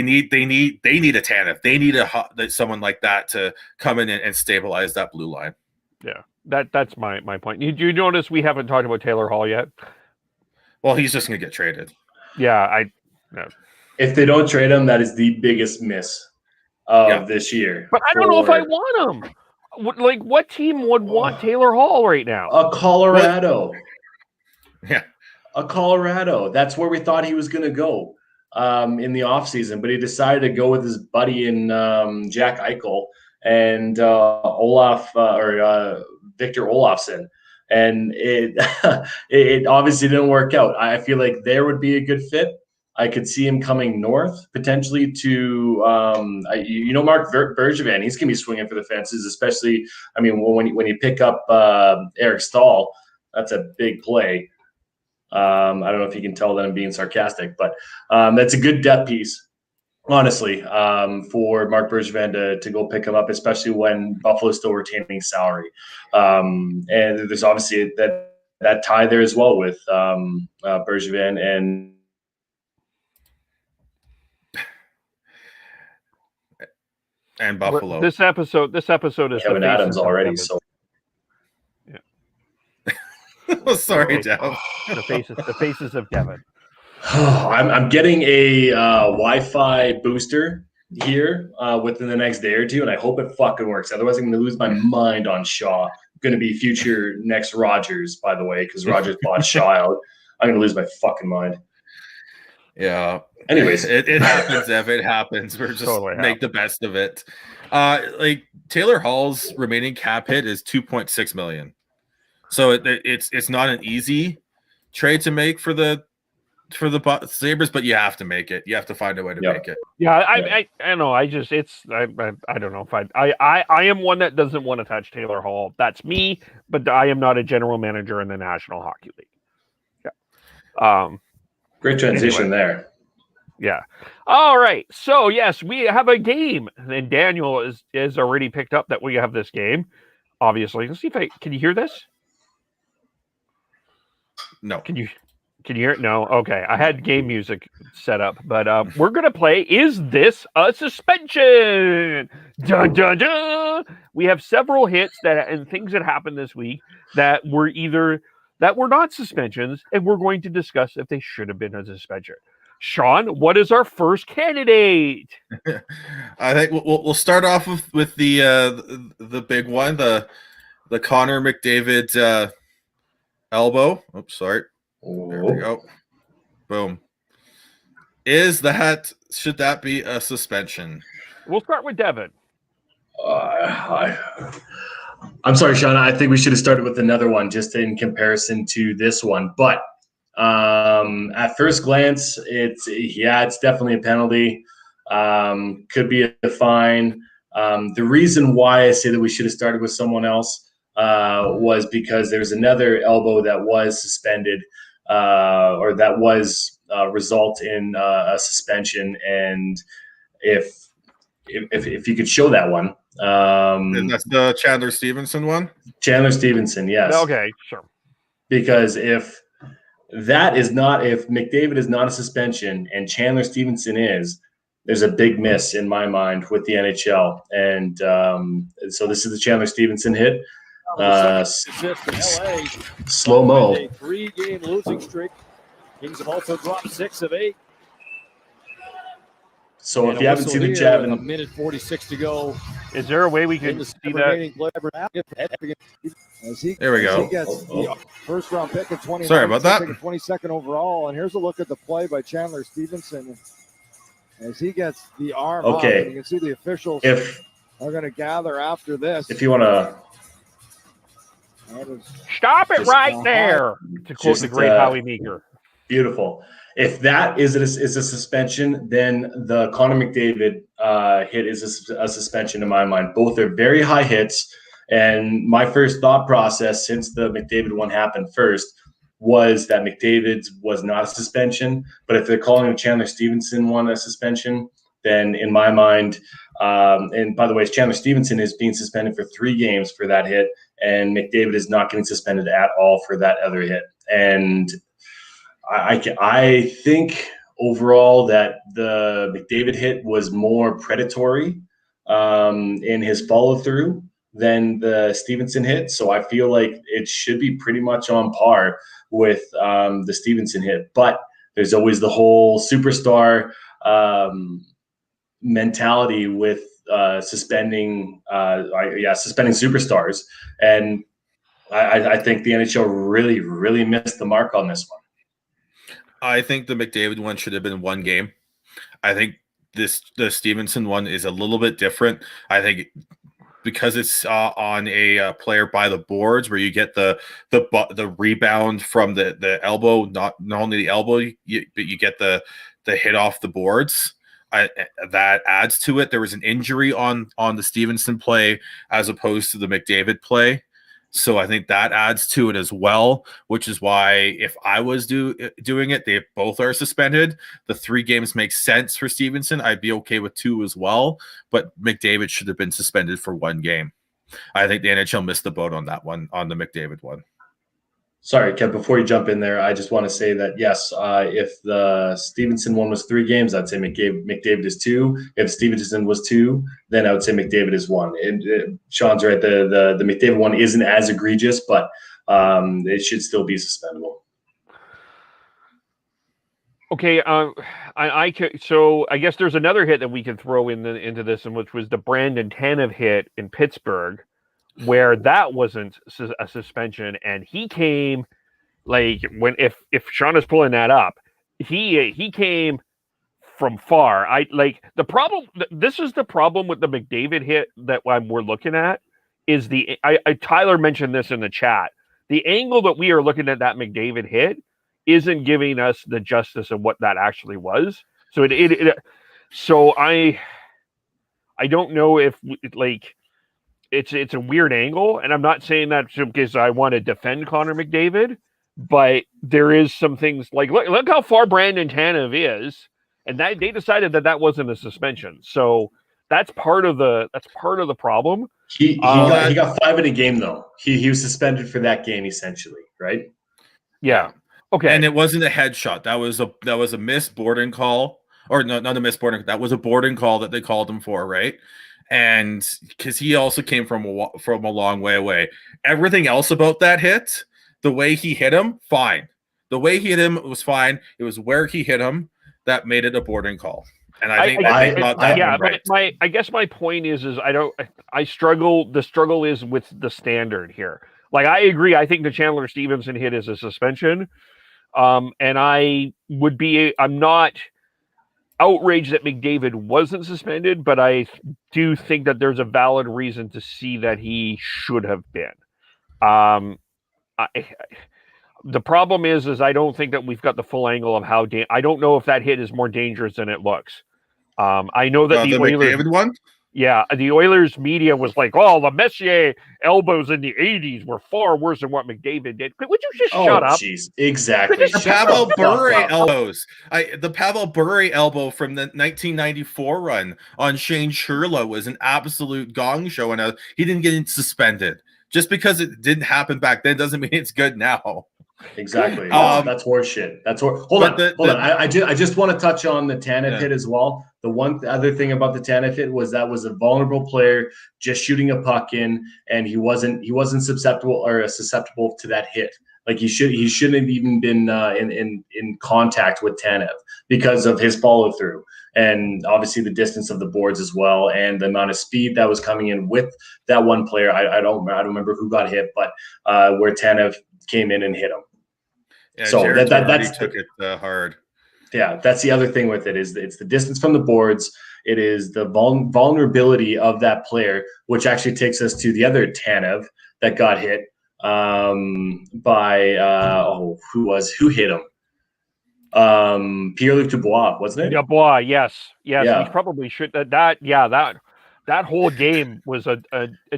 need a Tanev. They need someone like that to come in and stabilize that blue line. Yeah, that's my point. Do you notice we haven't talked about Taylor Hall yet? Well, he's just going to get traded. Yeah, if they don't trade him, that is the biggest miss of this year. But I don't know if I want him. Like, what team would want Taylor Hall right now? A Colorado. Yeah. A Colorado. That's where we thought he was going to go in the offseason, but he decided to go with his buddy in Jack Eichel and Victor Olofsson. And it obviously didn't work out. I feel like there would be a good fit. I could see him coming north potentially to, Mark Bergevin. He's going to be swinging for the fences, especially, when you pick up Eric Stahl, that's a big play. I don't know if you can tell that I'm being sarcastic, but that's a good depth piece, honestly, for Mark Bergevin to go pick him up, especially when Buffalo's still retaining salary. And there's obviously that tie there as well with Bergevin and Buffalo. This episode is Kevin the Adams faces of already. Devin. So Oh, sorry, Dev. The faces of Devin. I'm getting a Wi-Fi booster here within the next day or two, and I hope it fucking works. Otherwise, I'm going to lose my mind on Shaw. Going to be future next Rogers, by the way, because Rogers bought Shaw out. I'm going to lose my fucking mind. Yeah. Anyways, it happens, Ev. It happens. We're just Totally make the best of it. Like Taylor Hall's remaining cap hit is $2.6 million. So it's not an easy trade to make for the Sabres, but you have to make it. You have to find a way to make it. Yeah, I know. I don't know if I am one that doesn't want to touch Taylor Hall. That's me, but I am not a general manager in the National Hockey League. Yeah. Great transition there. Yeah. All right. So yes, we have a game, and Daniel is already picked up that we have this game. Obviously, let's see if can you hear this? No. Can you hear it? No. Okay. I had game music set up, but we're gonna play. Is this a suspension? Dun dun dun. We have several hits and things that happened this week that were not suspensions, and we're going to discuss if they should have been a suspension. Sean, what is our first candidate? I think we'll start off with the big one, the Connor McDavid elbow. Oops, sorry. There we go. Boom. Should that be a suspension? We'll start with Devin. I'm sorry, Sean. I think we should have started with another one just in comparison to this one. But at first glance, it's definitely a penalty. Could be a fine. The reason why I say that we should have started with someone else was because there's another elbow that was suspended or that was result in a suspension. And if you could show that one. And that's the Chandler Stevenson one? Chandler Stevenson, yes. Okay, sure. Because if McDavid is not a suspension and Chandler Stevenson is, there's a big miss in my mind with the NHL. And so this is the Chandler Stevenson hit. Slow-mo. A 3-game losing streak. Kings have also dropped 6 of 8. So if you haven't seen the jab, a minute 46 to go. Is there a way we can see that? There we go. He gets the first round pick in 20. Sorry about that. 22nd overall. And here's a look at the play by Chandler Stevenson as he gets the arm. Okay. Up. You can see the officials are going to gather after this. If you want to stop it right there, to quote the great Howie Meeker. Beautiful. If that is a suspension, then the Connor McDavid hit is a suspension in my mind. Both are very high hits. And my first thought process since the McDavid one happened first was that McDavid's was not a suspension. But if they're calling the Chandler Stevenson one a suspension, then in my mind, and by the way, Chandler Stevenson is being suspended for 3 games for that hit, and McDavid is not getting suspended at all for that other hit. And I think overall that the McDavid hit was more predatory in his follow through than the Stevenson hit. So I feel like it should be pretty much on par with the Stevenson hit. But there's always the whole superstar mentality with suspending superstars. And I think the NHL really, really missed the mark on this one. I think the McDavid one should have been 1 game. I think the Stevenson one is a little bit different. I think because it's on a player by the boards where you get the rebound from the elbow, not only the elbow, but you get the hit off the boards. That adds to it. There was an injury on the Stevenson play as opposed to the McDavid play. So I think that adds to it as well, which is why if I was doing it, they both are suspended. The 3 games makes sense for Stevenson. I'd be okay with 2 as well, but McDavid should have been suspended for 1 game. I think the NHL missed the boat on that one, on the McDavid one. Sorry, Kev, before you jump in there, I just want to say that, yes, if the Stevenson one was 3 games, I'd say McDavid is 2. If Stevenson was 2, then I would say McDavid is 1. And Sean's right. The McDavid one isn't as egregious, but it should still be suspendable. Okay, so I guess there's another hit that we can throw into this, and which was the Brandon Tanev hit in Pittsburgh, where that wasn't a suspension, and he came like if Sean is pulling that up, he came from far. The problem. This is the problem with the McDavid hit that we're looking at is Tyler mentioned this in the chat. The angle that we are looking at that McDavid hit isn't giving us the justice of what that actually was. So so I don't know if it's a weird angle, and I'm not saying that because I want to defend Connor McDavid, but there is some things like look how far Brandon Tanev is, and that they decided that wasn't a suspension. So that's part of the problem. He got 5 in a game though. He was suspended for that game essentially, right? Yeah. Okay. And it wasn't a headshot. That was a missed boarding call, or no, not a missed boarding. That was a boarding call that they called him for, right? And because he also came from a long way away. Everything else about that hit, the way he hit him, fine. The way he hit him was fine. It was where he hit him that made it a boarding call. And I think right. I guess my point is I struggle. The struggle is with the standard here. Like I agree. I think the Chandler Stevenson hit is a suspension. And I'm not outraged that McDavid wasn't suspended, but I do think that there's a valid reason to see that he should have been. The problem is I don't think that we've got the full angle of how I don't know if that hit is more dangerous than it looks. I know that the Oilers McDavid one. Yeah, the Oilers media was like, "Oh, the Messier elbows in the '80s were far worse than what McDavid did." Would you just shut up? Jeez, exactly. The Pavel Bure elbows. The Pavel Bure elbow from the 1994 run on Shane Churla was an absolute gong show, and he didn't get suspended. Just because it didn't happen back then doesn't mean it's good now. Exactly. That's horseshit. Hold on. I just want to touch on the Tanev hit as well. The other thing about the Tanev hit was that was a vulnerable player just shooting a puck in, and he wasn't susceptible to that hit. Like he shouldn't have even been in contact with Tanev because of his follow through, and obviously the distance of the boards as well, and the amount of speed that was coming in with that one player. I don't remember who got hit, but where Tanev came in and hit him. Yeah, so that took it hard. Yeah, that's the other thing with it is it's the distance from the boards. It is the vulnerability of that player, which actually takes us to the other Tanev that got hit by who hit him? Pierre-Luc Dubois, wasn't it? Dubois, yes. Yeah. We probably should. That whole game was a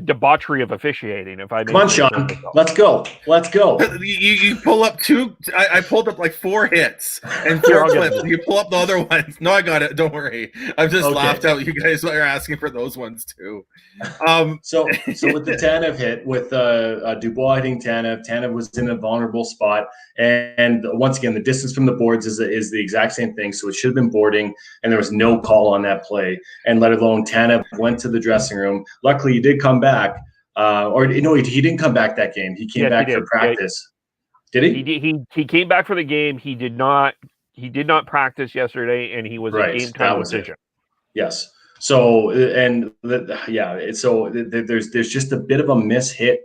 debauchery of officiating. If I come on, Sean, let's go. You pull up 2. I pulled up like 4 hits and 4 clips. You pull up the other ones. No, I got it. Don't worry. I've just laughed out. You guys are asking for those ones too. So with the Tanev hit, with Dubois hitting Tanev was in a vulnerable spot, and once again, the distance from the boards is the exact same thing. So it should have been boarding, and there was no call on that play, and let alone Tanev went to the dressing room. Luckily, he did come back. He didn't come back that game. He came back for practice. Did he? He came back for the game. He did not practice yesterday, and he was a game time decision. Yes. So there's just a bit of a miss-hit,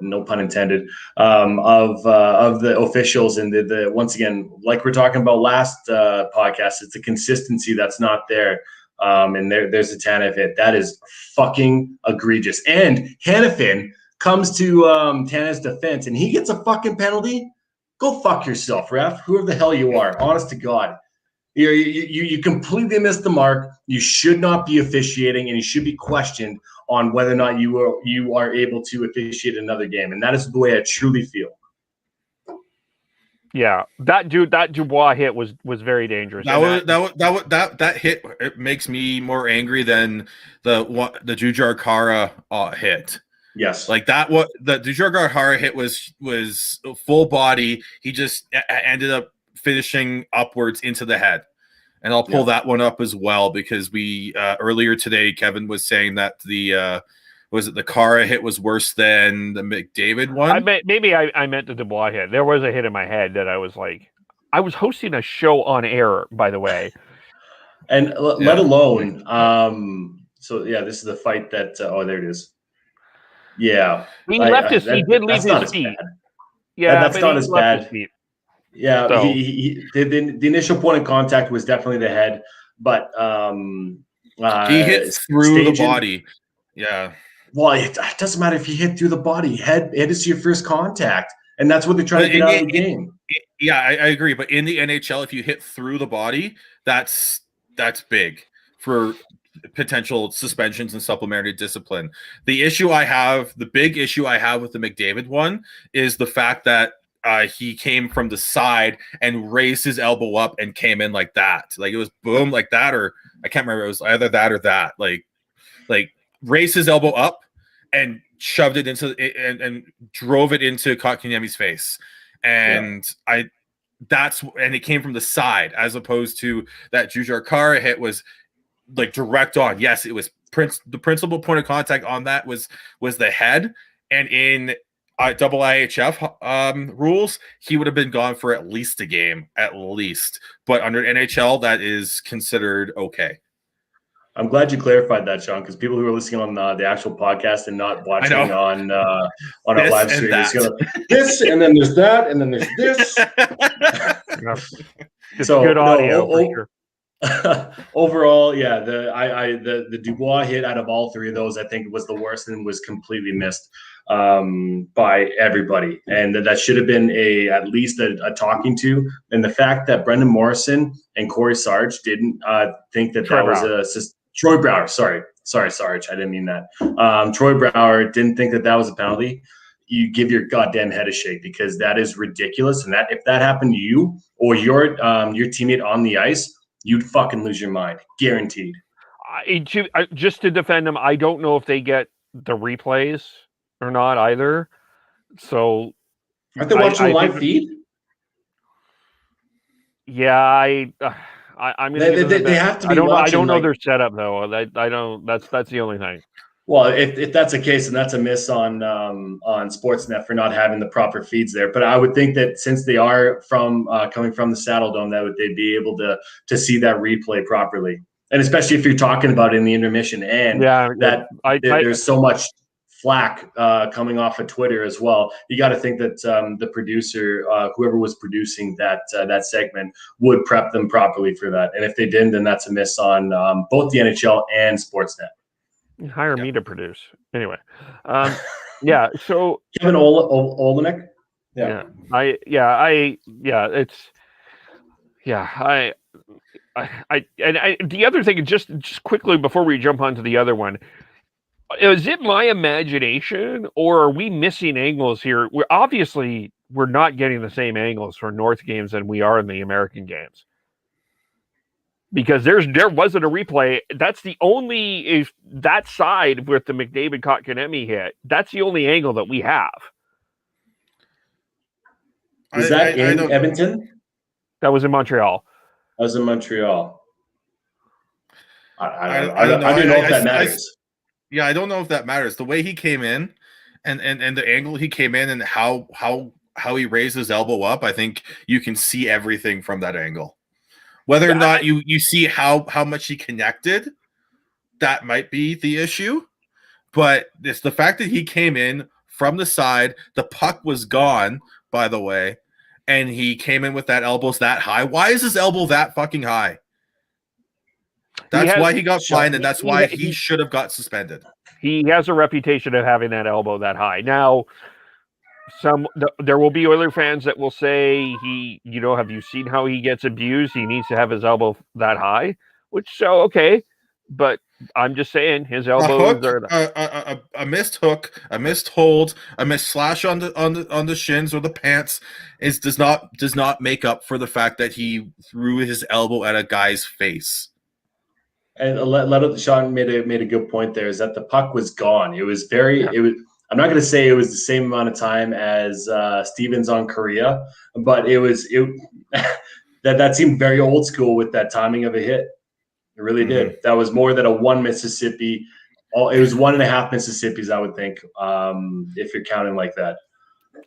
no pun intended, of the officials, and the once again, like we're talking about last podcast, it's the consistency that's not there. And there's a Tanev hit. That is fucking egregious. And Hanifin comes to Tanev's defense, and he gets a fucking penalty. Go fuck yourself, ref. Whoever the hell you are. Honest to God. You completely missed the mark. You should not be officiating, and you should be questioned on whether or not you are able to officiate another game. And that is the way I truly feel. Yeah, that Dubois hit was very dangerous. That hit, it makes me more angry than the Jujhar Khaira hit. Yes, like that. What the Jujhar Khaira hit was full body. He just ended up finishing upwards into the head. And I'll pull that one up as well, because we earlier today Kevin was saying that the Khaira hit was worse than the McDavid one. I meant the Dubois hit. There was a hit in my head that I was like, I was hosting a show on air, by the way, and let alone. So this is the fight that. There it is. Yeah, he did leave his feet. Yeah, that's not as bad. Yeah, so. The initial point of contact was definitely the head, but he hit through the body. Yeah. Well, it doesn't matter if you hit through the body. Head is your first contact, and that's what they're trying to get out of the game. I agree. But in the NHL, if you hit through the body, that's big for potential suspensions and supplementary discipline. The big issue I have with the McDavid one is the fact that he came from the side and raised his elbow up and came in like that. Like it was boom like that, or I can't remember. It was either that or that. Like raised his elbow up and shoved it into and drove it into Kotkaniemi's face. And it came from the side, as opposed to that Jujhar Khaira hit was like direct on. Yes, it was the principal point of contact on that was the head, and in double IHF rules, he would have been gone for at least a game, at least. But under NHL, that is considered okay. I'm glad you clarified that, Sean, because people who are listening on the actual podcast and not watching on our live stream, this, and then there's that, and then there's this. So good audio for sure. Overall, the Dubois hit out of all three of those, I think, was the worst and was completely missed by everybody, and that should have been at least a talking to. And the fact that Brendan Morrison and Corey Sarge didn't think that was Troy Brouwer. Sorry, Sarge, I didn't mean that. Troy Brouwer didn't think that was a penalty. You give your goddamn head a shake, because that is ridiculous. And that if that happened to you or your teammate on the ice, you'd fucking lose your mind, guaranteed. Just to defend them, I don't know if they get the replays or not either. So aren't they watching the live feed? Yeah, I'm gonna they have to be. I don't know their setup though. I don't. That's the only thing. Well, if that's the case, then that's a miss on Sportsnet for not having the proper feeds there. But I would think that since they are coming from the Saddle Dome, they'd be able to see that replay properly. And especially if you're talking about it in the intermission, and there's so much flack coming off of Twitter as well. You got to think that the producer, whoever was producing that segment, would prep them properly for that. And if they didn't, then that's a miss on both the NHL and Sportsnet. Hire me to produce anyway. So Kevin Olenek. The other thing, just quickly before we jump onto the other one, is it my imagination or are we missing angles here? We're not getting the same angles for North games than we are in the American games. Because there wasn't a replay. That's the only, if that side with the McDavid Kotkaniemi hit, that's the only angle that we have. Was that in Edmonton? That was in Montreal. I was in Montreal. I don't know if that matters. I don't know if that matters. The way he came in and the angle he came in and how he raised his elbow up, I think you can see everything from that angle. Whether or not you see how much he connected, that might be the issue. But it's the fact that he came in from the side, the puck was gone, by the way, and he came in with that elbows that high. Why is his elbow that fucking high? That's why he got fined, and that's why he should have got suspended. He has a reputation of having that elbow that high. Now, there will be Oiler fans that will say have you seen how he gets abused? He needs to have his elbow that high, okay, but I'm just saying his elbows a missed hook, a missed hold, a missed slash on the shins or the pants does not make up for the fact that he threw his elbow at a guy's face. And Sean made a good point there. Is that the puck was gone? It was I'm not going to say it was the same amount of time as Stevens on Korea, but that seemed very old school with that timing of a hit. It really did. That was more than a one Mississippi. It was 1.5 Mississippis, I would think, if you're counting like that.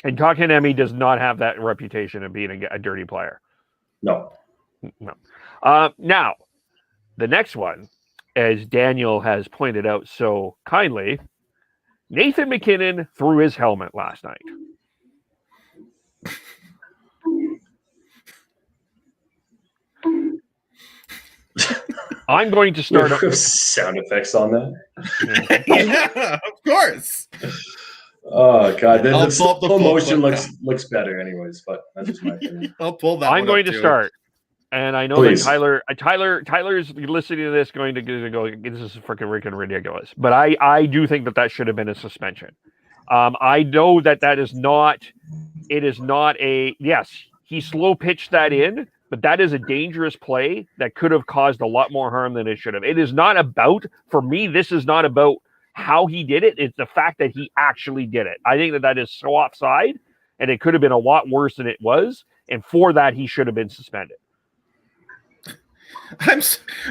And Kotkaniemi does not have that reputation of being a dirty player. No. Now, the next one, as Daniel has pointed out so kindly, Nathan MacKinnon threw his helmet last night. I'm going to start sound effects on that. Yeah, of course. Oh god, the slow motion looks better, anyways. But that's just my opinion. I'll pull that. I'm going to start, and I know Please. that Tyler's listening to this, going to go. This is freaking ridiculous. But I do think that should have been a suspension. I know that is not. It is not a yes. He slow pitched that in. But that is a dangerous play that could have caused a lot more harm than it should have. It is not about, for me, this is not about how he did it. It's the fact that he actually did it. I think that is so offside, and it could have been a lot worse than it was. And for that, he should have been suspended.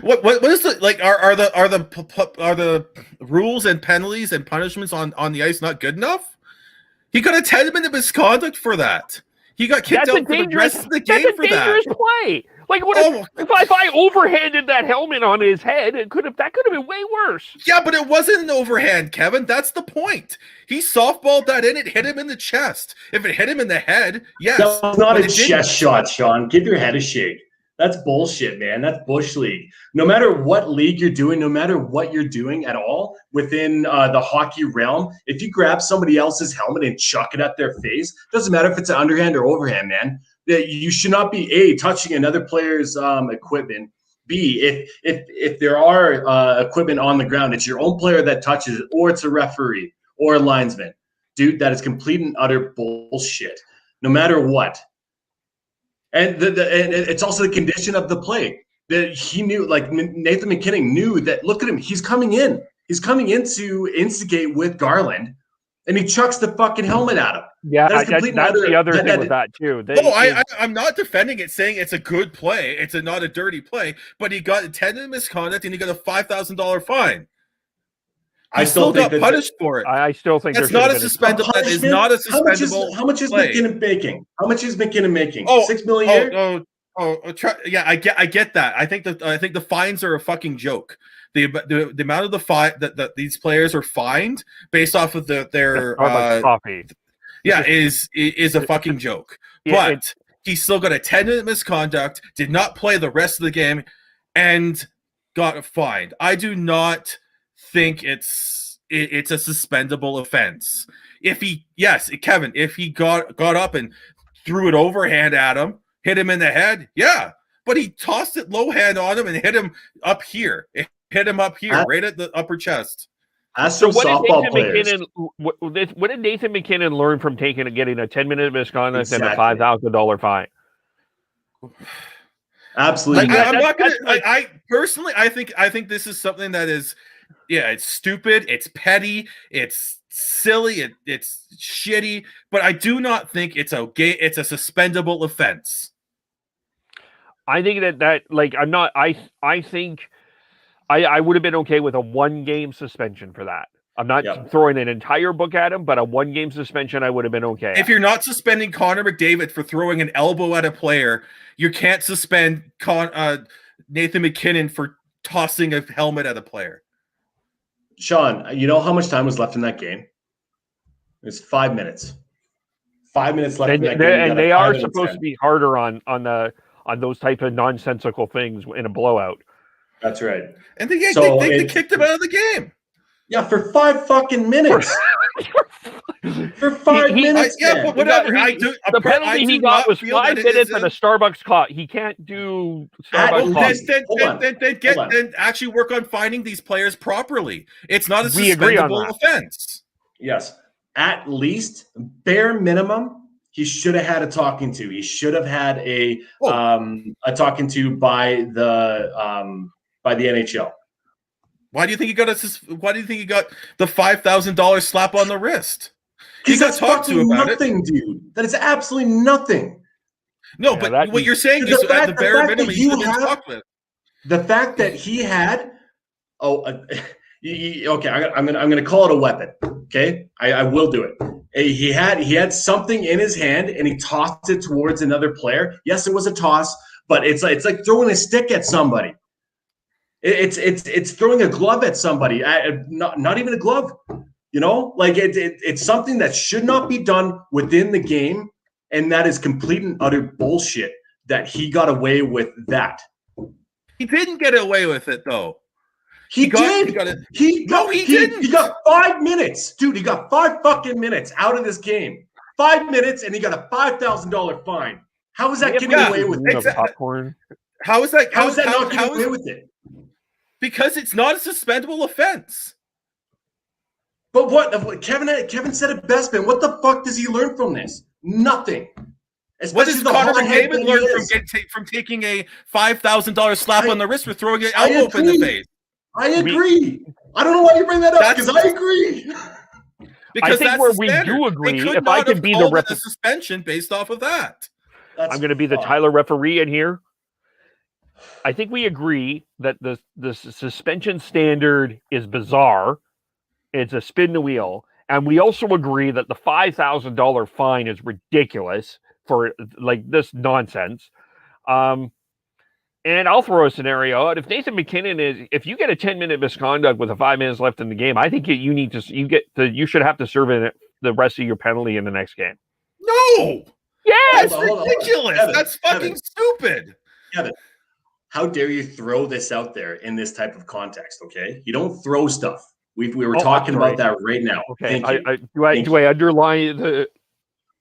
What is the like? Are the rules and penalties and punishments on the ice not good enough? He got a 10-minute misconduct for that. He got kicked out for the rest of the game for that. That's a dangerous play. Like, if I overhanded that helmet on his head, that could have been way worse. Yeah, but it wasn't an overhand, Kevin. That's the point. He softballed that in. It hit him in the chest. If it hit him in the head, yes. That's not a chest shot, Sean. Give your head a shake. That's bullshit, man. That's Bush League. No matter what league you're doing, no matter what you're doing at all within the hockey realm, if you grab somebody else's helmet and chuck it at their face, doesn't matter if it's an underhand or overhand, man. You should not be A, touching another player's equipment. B, if there are equipment on the ground, it's your own player that touches it, or it's a referee or a linesman. Dude, that is complete and utter bullshit. No matter what. And and it's also the condition of the play that he knew. Like Nathan MacKinnon knew that. Look at him; he's coming in. He's coming in to instigate with Garland, and he chucks the fucking helmet at him. Yeah, that's the other thing with that too. I'm not defending it, saying it's a good play. It's not a dirty play, but he got attended misconduct and he got a $5,000 fine. I still got punished for it. I still think that's not a suspendable. That is not a suspendable. How much is MacKinnon making? How much is MacKinnon making? Oh, $6 million. Yeah, I get that. I think the fines are a fucking joke. The amount of the fine that these players are fined based off of their coffee. Yeah, is a fucking joke. But he still got a 10-minute misconduct, did not play the rest of the game, and got fined. I do not think it's a suspendable offense. Kevin, if he got up and threw it overhand at him, hit him in the head, yeah. But he tossed it low hand on him and hit him up here. It hit him up here, right at the upper chest. So what did Nathan MacKinnon learn from getting a 10-minute misconduct and a $5,000 fine? Absolutely. I personally think this is something that is, it's stupid, it's petty, it's silly, it's shitty, but I do not think it's a suspendable offense. I think I think I would have been okay with a 1-game suspension for that. I'm not throwing an entire book at him, but a 1-game suspension I would have been okay. If you're not suspending Connor McDavid for throwing an elbow at a player, you can't suspend Nathan MacKinnon for tossing a helmet at a player. Sean, you know how much time was left in that game? It's 5 minutes. 5 minutes left in that game. And they are supposed to be harder on those type of nonsensical things in a blowout. That's right. And they kicked him out of the game. Yeah, for 5 fucking minutes. For 5 He- minutes. Yeah, man. but whatever. The penalty he got was 5 minutes and a Starbucks coffee. He can't do Starbucks coffee. Then actually work on finding these players properly. It's not a We agree on suspendable that. offense. Yes. At least, bare minimum, he should have had a talking to. He should have had a talking to by the NHL. Why do you think he got Why do you think he got the $5,000 slap on the wrist? He got That's talked to fucking about nothing, dude. That is absolutely nothing. No, Yeah, but what you're saying is at the bare minimum, he should have been talked with. The fact that he had, okay, I'm gonna call it a weapon. Okay, I will do it. He had something in his hand and he tossed it towards another player. Yes, it was a toss, but it's like throwing a stick at somebody. It's throwing a glove at somebody. Not even a glove. You know, like it's something that should not be done within the game, and that is complete and utter bullshit that he got away with that. He didn't get away with it though. He didn't. He got 5 minutes, dude. He got 5 fucking minutes out of this game. 5 minutes, and he got a $5,000 fine. How is that getting away with it? Popcorn. How is that? How is that not getting away with it? Because it's not a suspendable offense. But what Kevin said it best, man. What the fuck does he learn from this? Nothing. What does Connor McDavid learn from taking a $5,000 slap on the wrist for throwing an elbow up in the face? I agree. I don't know why you bring that up because I agree. Because I think where we do agree, if I can be the suspension based off of that, I'm going to be the Tyler referee in here. I think we agree that the suspension standard is bizarre. It's a spin the wheel. And we also agree that the $5,000 fine is ridiculous for like this nonsense. And I'll throw a scenario out. If Nathan McKinnon if you get a 10-minute misconduct with 5 minutes left in the game, I think you should have to serve in it the rest of your penalty in the next game. No. Yes. That's ridiculous. That's fucking stupid. Kevin, how dare you throw this out there in this type of context? Okay, you don't throw stuff. We were talking about that right now. Okay. Do I underline the?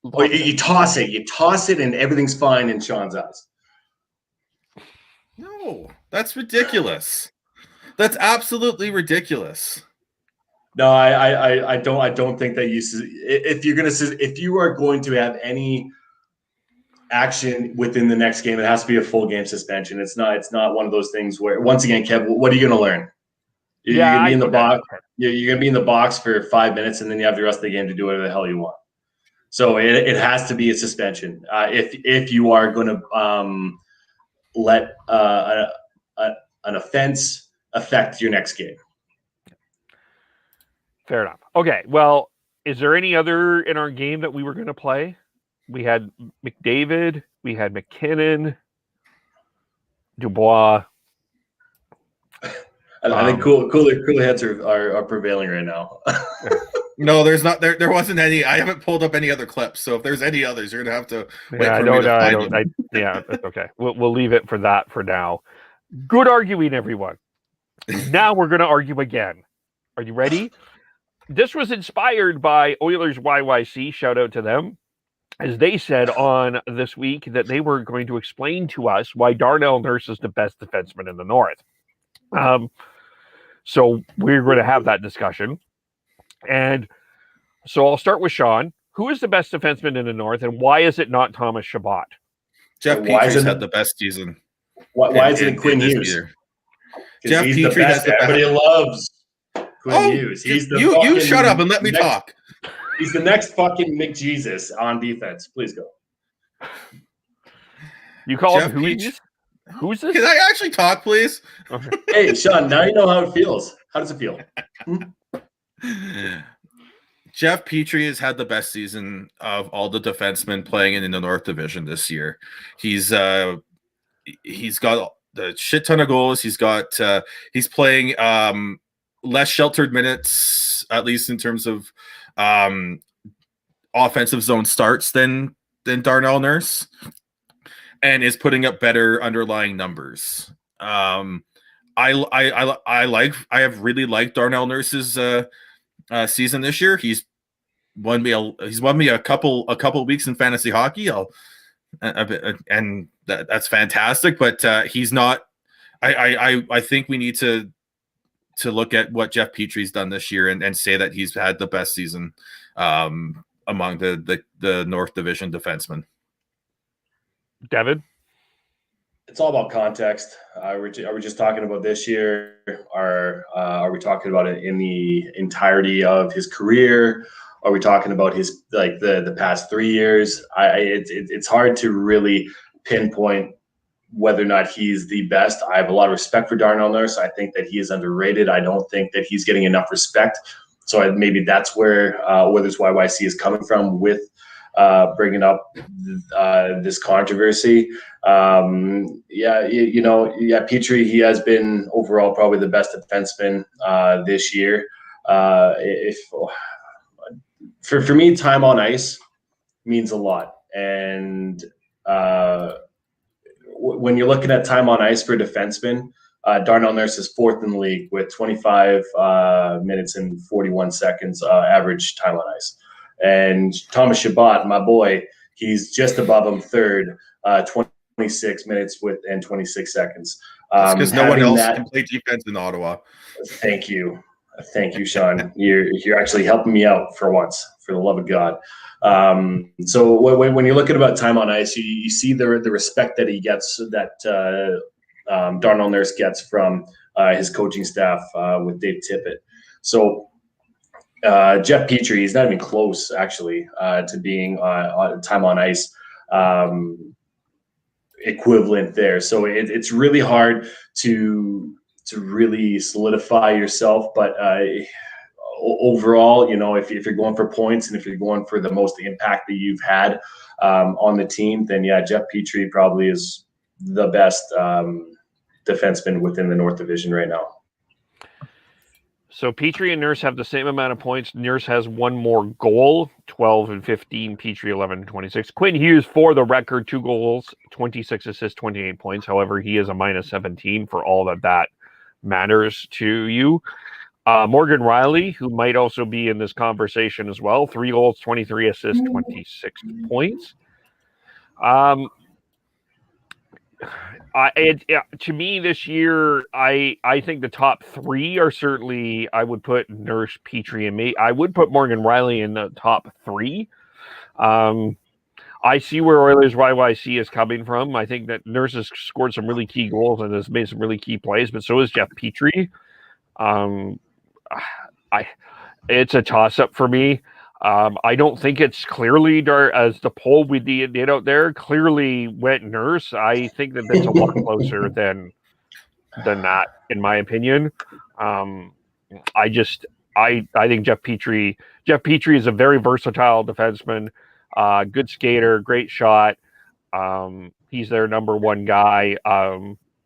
Well, you toss it. You toss it, and everything's fine in Sean's eyes. No, that's ridiculous. That's absolutely ridiculous. No, I don't think that if you are going to have any action within the next game, it has to be a full game suspension. It's not one of those things where, once again, Kev, what are you going to learn? You're going to be in the box. You're going to be in the box for 5 minutes, and then you have the rest of the game to do whatever the hell you want. So it has to be a suspension if you are going to let an offense affect your next game. Fair enough. Okay. Well, is there any other in our game that we were going to play? We had McDavid. We had McKinnon. Dubois. I think cooler heads are prevailing right now. No, there's not. There wasn't any. I haven't pulled up any other clips. So if there's any others, you're gonna have to. Yeah, that's okay. We'll leave it for that for now. Good arguing, everyone. Now we're gonna argue again. Are you ready? This was inspired by Oilers YYC. Shout out to them, as they said on this week that they were going to explain to us why Darnell Nurse is the best defenseman in the North. So we're going to have that discussion. And so I'll start with Sean. Who is the best defenseman in the North, and why is it not Thomas Chabot? Jeff Petry's had the best season. Why isn't it Quinn Hughes? Jeff Petry has the best. Everybody loves Quinn Hughes. You shut up and let me talk. He's the next fucking McJesus on defense. Please go. You call him Hughes? Who's this? Can I actually talk, please? Okay. Hey, Sean, now you know how it feels. How does it feel? Jeff Petry has had the best season of all the defensemen playing in the North Division this year. He's got the shit ton of goals. He's playing less sheltered minutes, at least in terms of offensive zone starts than Darnell Nurse, and is putting up better underlying numbers. I have really liked Darnell Nurse's season this year. He's he's won me a couple weeks in fantasy hockey. And that's fantastic, but he's not. I think we need to look at what Jeff Petry's done this year and say that he's had the best season among the North Division defensemen. Devin? It's all about context. Are we just talking about this year? Are we talking about it in the entirety of his career? Are we talking about his the past 3 years? It's hard to really pinpoint whether or not he's the best. I have a lot of respect for Darnell Nurse. I think that he is underrated. I don't think that he's getting enough respect. So maybe that's where this YYC is coming from with bringing up this controversy. Petry, he has been overall probably the best defenseman this year. For me, time on ice means a lot. And when you're looking at time on ice for defensemen, Darnell Nurse is fourth in the league with 25 minutes and 41 seconds average time on ice. And Thomas Chabot, my boy, he's just above him third, 26 minutes and 26 seconds. Because no one else can play defense in Ottawa. Thank you, Sean. You're actually helping me out for once, for the love of God. So when you're looking about time on ice, you see the respect that he gets, that Darnell Nurse gets from his coaching staff with Dave Tippett. So Jeff Petry, he's not even close actually to being on time on ice equivalent there. So it's really hard to really solidify yourself, but overall, if you're going for points and if you're going for the most impact that you've had on the team, then Jeff Petry probably is the best defenseman within the North Division right now. So Petry and Nurse have the same amount of points. Nurse has one more goal, 12 and 15. Petry 11 and 26. Quinn Hughes, for the record, 2 goals, 26 assists, 28 points. However, he is a minus 17 for all that matters to you. Morgan Riley, who might also be in this conversation as well, 3 goals, 23 assists, 26 points. To me this year, I think the top 3 are certainly, I would put Nurse, Petry, and me. I would put Morgan Riley in the top 3. I see where Oilers YYC is coming from. I think that Nurse has scored some really key goals and has made some really key plays, but so is Jeff Petry. It's a toss-up for me. I don't think it's clearly, as the poll we did out there clearly went Nurse. I think that that's a lot closer than that, in my opinion. I think Jeff Petry is a very versatile defenseman, good skater, great shot. He's their number one guy.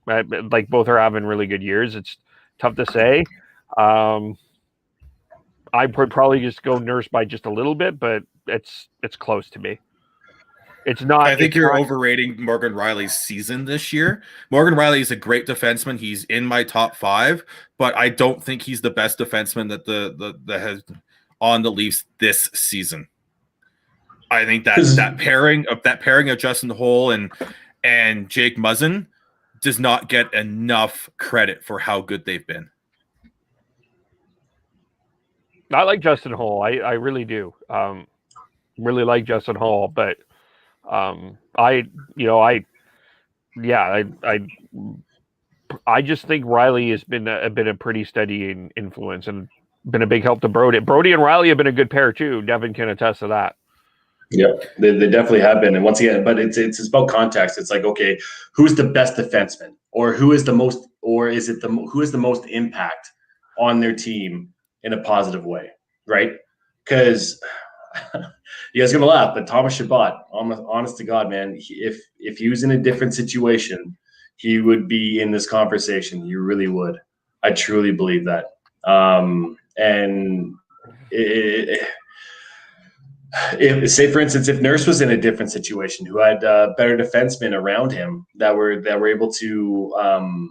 Like, both are having really good years. It's tough to say. I would probably just go Nurse by just a little bit, but it's close to me. It's not. I think you're overrating Morgan Riley's season this year. Morgan Riley is a great defenseman. He's in my top 5, but I don't think he's the best defenseman that has on the Leafs this season. I think that pairing of Justin Holl and Jake Muzzin does not get enough credit for how good they've been. I like Justin Holl. I really do. Really like Justin Holl, but I just think Riley has been a pretty steady influence and been a big help to Brody. Brody and Riley have been a good pair too. Devin can attest to that. Yep, they definitely have been. And once again, but it's about context. It's like, okay, who's the best defenseman, or who is the most impact on their team in a positive way, right? Because you guys are gonna laugh, but Thomas Chabot, honest to God, man, if he was in a different situation, he would be in this conversation. You really would. I truly believe that. Say, for instance, if Nurse was in a different situation, who had better defensemen around him that were able to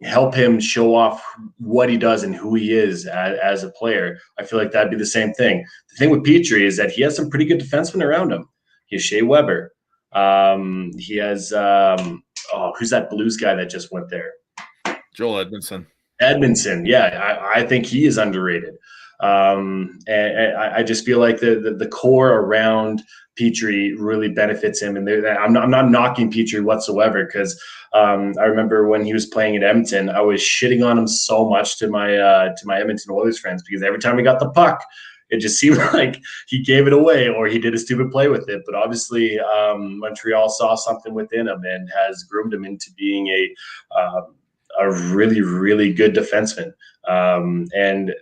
help him show off what he does and who he is as a player, I feel like that'd be the same thing. The thing with Petrie is that he has some pretty good defensemen around him. He has Shea Weber. He has who's that Blues guy that just went there? Joel Edmondson. Yeah, I think he is underrated. And I just feel like the core around Petrie really benefits him. And I'm not knocking Petrie whatsoever, because I remember when he was playing at Edmonton, I was shitting on him so much to my Edmonton Oilers friends, because every time he got the puck, it just seemed like he gave it away or he did a stupid play with it. But obviously, Montreal saw something within him and has groomed him into being a really, really good defenseman. And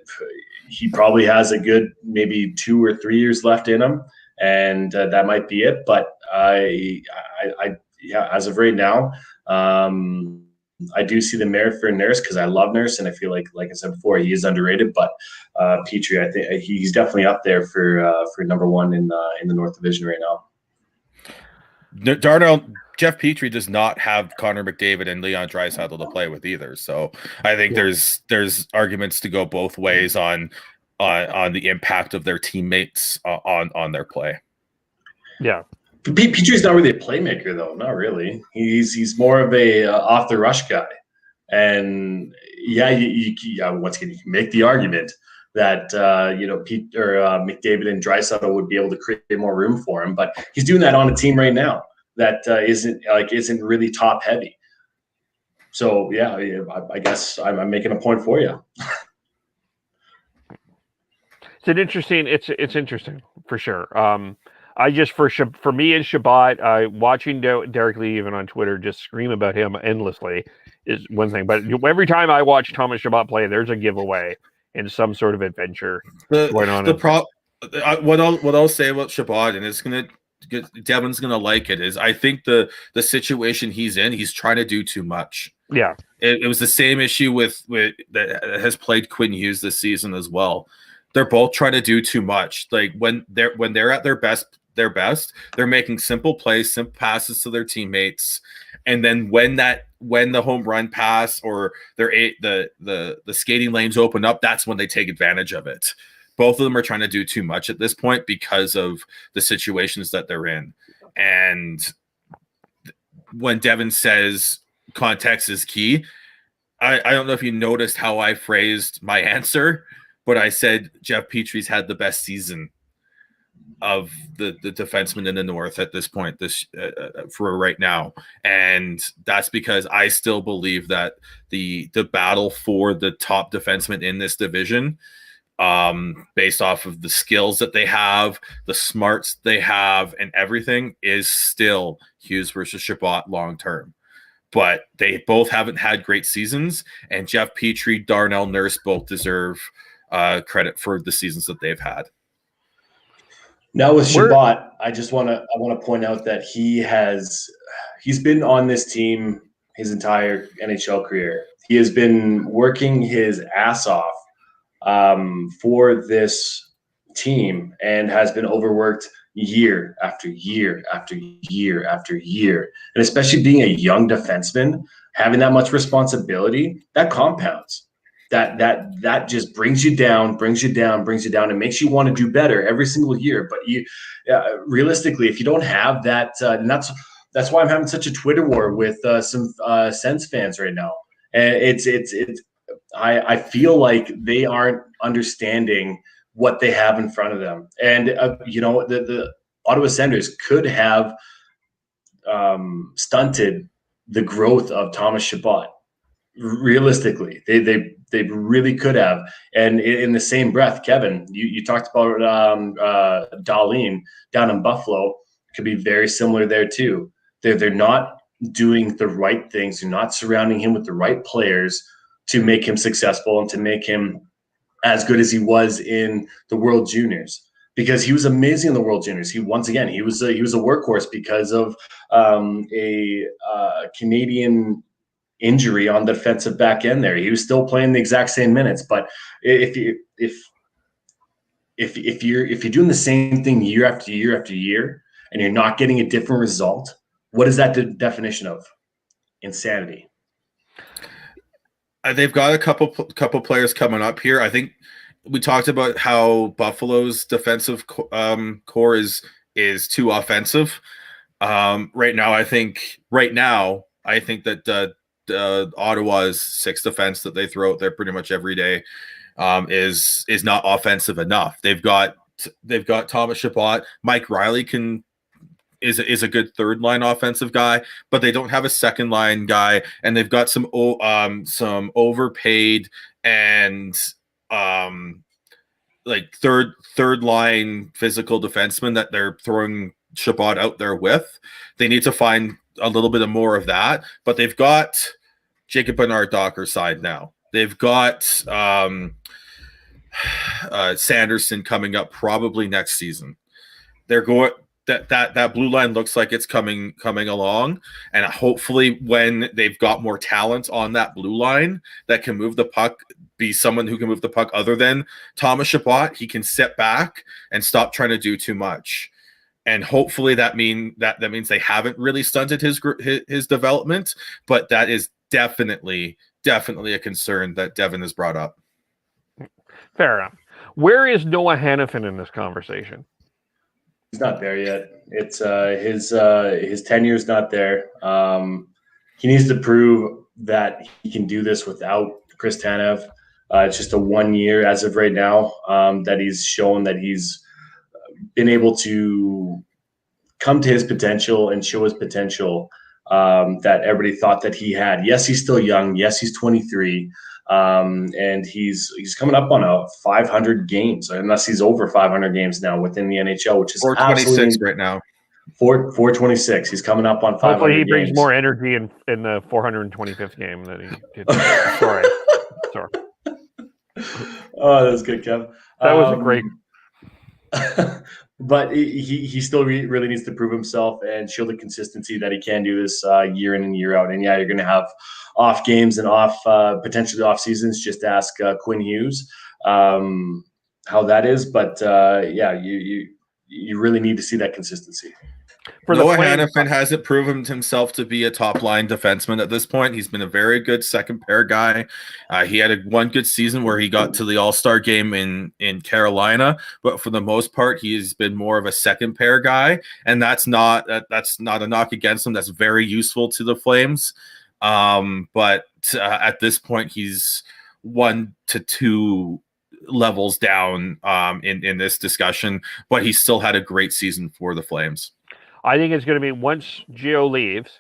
he probably has a good maybe 2 or 3 years left in him, and that might be it. But as of right now, I do see the merit for Nurse, because I love Nurse, and I feel like I said before, he is underrated. But Petrie, I think he's definitely up there for number one in the North Division right now. Darnell, Jeff Petrie does not have Connor McDavid and Leon Draisaitl to play with either. So I think there's arguments to go both ways on the impact of their teammates on their play. Yeah. Petrie's not really a playmaker, though. Not really. He's more of a off the rush guy. And once again, you can make the argument that McDavid and Draisaitl would be able to create more room for him, but he's doing that on a team right now that isn't really top heavy. So I guess I'm making a point for you. It's interesting for sure. I just for me and Shabbat, watching Derek Lee even on Twitter just scream about him endlessly is one thing. But every time I watch Thomas Shabbat play, there's a giveaway and some sort of adventure going on. What I'll say about Shabbat, and it's gonna Devin's gonna like it, is I think the situation he's in, he's trying to do too much. Yeah, it was the same issue with that has plagued Quinn Hughes this season as well. They're both trying to do too much. Like when they're at their best, they're making simple plays, simple passes to their teammates, and then when the home run pass or the skating lanes open up, that's when they take advantage of it. Both of them are trying to do too much at this point because of the situations that they're in. And when Devin says context is key, I don't know if you noticed how I phrased my answer, but I said Jeff Petrie's had the best season of the defenseman in the North at this point, for right now, and that's because I still believe that the battle for the top defenseman in this division, based off of the skills that they have, the smarts they have, and everything, is still Hughes versus Shabbat long term. But they both haven't had great seasons, and Jeff Petrie, Darnell Nurse both deserve credit for the seasons that they've had. Now with Shabbat, I want to point out that he's been on this team his entire NHL career. He has been working his ass off for this team and has been overworked year after year after year after year. And especially being a young defenseman, having that much responsibility, that compounds. That just brings you down, and makes you want to do better every single year. But realistically, if you don't have that, and that's why I'm having such a Twitter war with some Sens fans right now. And I feel like they aren't understanding what they have in front of them. And the Ottawa Senators could have stunted the growth of Thomas Chabot. Realistically, they really could have. And in the same breath, Kevin, you talked about Darlene down in Buffalo. Could be very similar there too. They're not doing the right things. They're not surrounding him with the right players to make him successful and to make him as good as he was in the World Juniors, because he was amazing in the World Juniors. He was a workhorse because of a Canadian injury on the defensive back end there. He was still playing the exact same minutes, but if you're doing the same thing year after year after year and you're not getting a different result, what is that definition of? Insanity. they've got a couple players coming up here. I think we talked about how Buffalo's defensive core is too offensive. Right now, I think that Ottawa's sixth defense that they throw out there pretty much every day is not offensive enough. They've got Thomas Chabot. Mike Riley is a good third line offensive guy, but they don't have a second line guy, and they've got some overpaid and like third line physical defensemen that they're throwing Chabot out there with. They need to find a little bit of more of that, but they've got Jacob Bernard-Docker side now. They've got Sanderson coming up probably next season. They're going that blue line looks like it's coming along, and hopefully when they've got more talent on that blue line that can move the puck, be someone who can move the puck other than Thomas Chabot, he can sit back and stop trying to do too much. And hopefully that means they haven't really stunted his development, but that is definitely a concern that Devin has brought up. Fair enough. Where is Noah Hannafin in this conversation? He's not there yet. It's his tenure's not there. He needs to prove that he can do this without Chris Tanev. It's just a 1 year as of right now that he's shown that he's been able to come to his potential and show his potential that everybody thought that he had. Yes, he's still young. Yes, he's 23. And he's coming up on 500 games, unless he's over 500 games now within the NHL, which is 426 right now. 426. He's coming up on 500. Hopefully he brings games. more energy in the 425th game that he did. Sorry. Oh, that was good, Kev. That was a great. But he still really needs to prove himself and show the consistency that he can do this year in and year out. And yeah, you're going to have off games and potentially off seasons. Just ask Quinn Hughes how that is. But yeah, you really need to see that consistency. Noah Hannafin hasn't proven himself to be a top-line defenseman at this point. He's been a very good second-pair guy. He had one good season where he got to the All-Star game in Carolina, but for the most part, he's been more of a second-pair guy, and that's not a knock against him. That's very useful to the Flames. But at this point, he's 1 to 2 levels down in this discussion, but he still had a great season for the Flames. I think it's going to be once Gio leaves,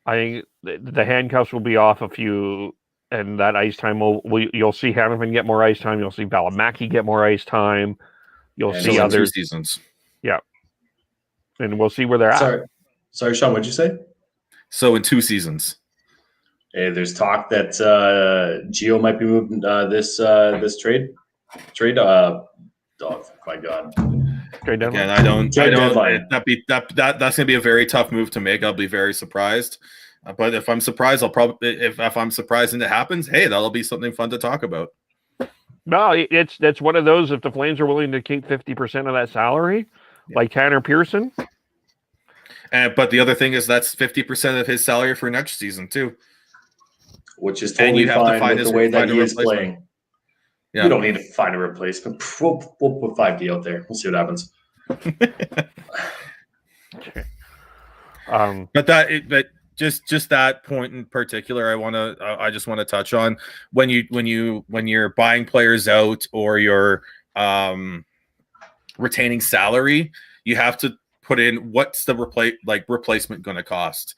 I think the handcuffs will be off a few, and that ice time you'll see Hannafin get more ice time. You'll see Valimaki get more ice time. You'll see other seasons. Yeah, and we'll see where they're at. Sorry, Sean. What'd you say? So in 2 seasons. Hey, there's talk that Gio might be moving this trade. Oh my God. Again, that's gonna be a very tough move to make. I'll be very surprised. But if I'm surprised, if I'm surprised and it happens, hey, that'll be something fun to talk about. No, it's one of those. If the Flames are willing to keep 50% of that salary, like Tanner Pearson. But the other thing is that's 50% of his salary for next season too, which is totally fine with the way that he is playing. Yeah. You don't need to find a replacement. We'll put 5D out there. We'll see what happens. But just that point in particular, I just want to touch on when you're buying players out or you're retaining salary, you have to put in what's the replacement going to cost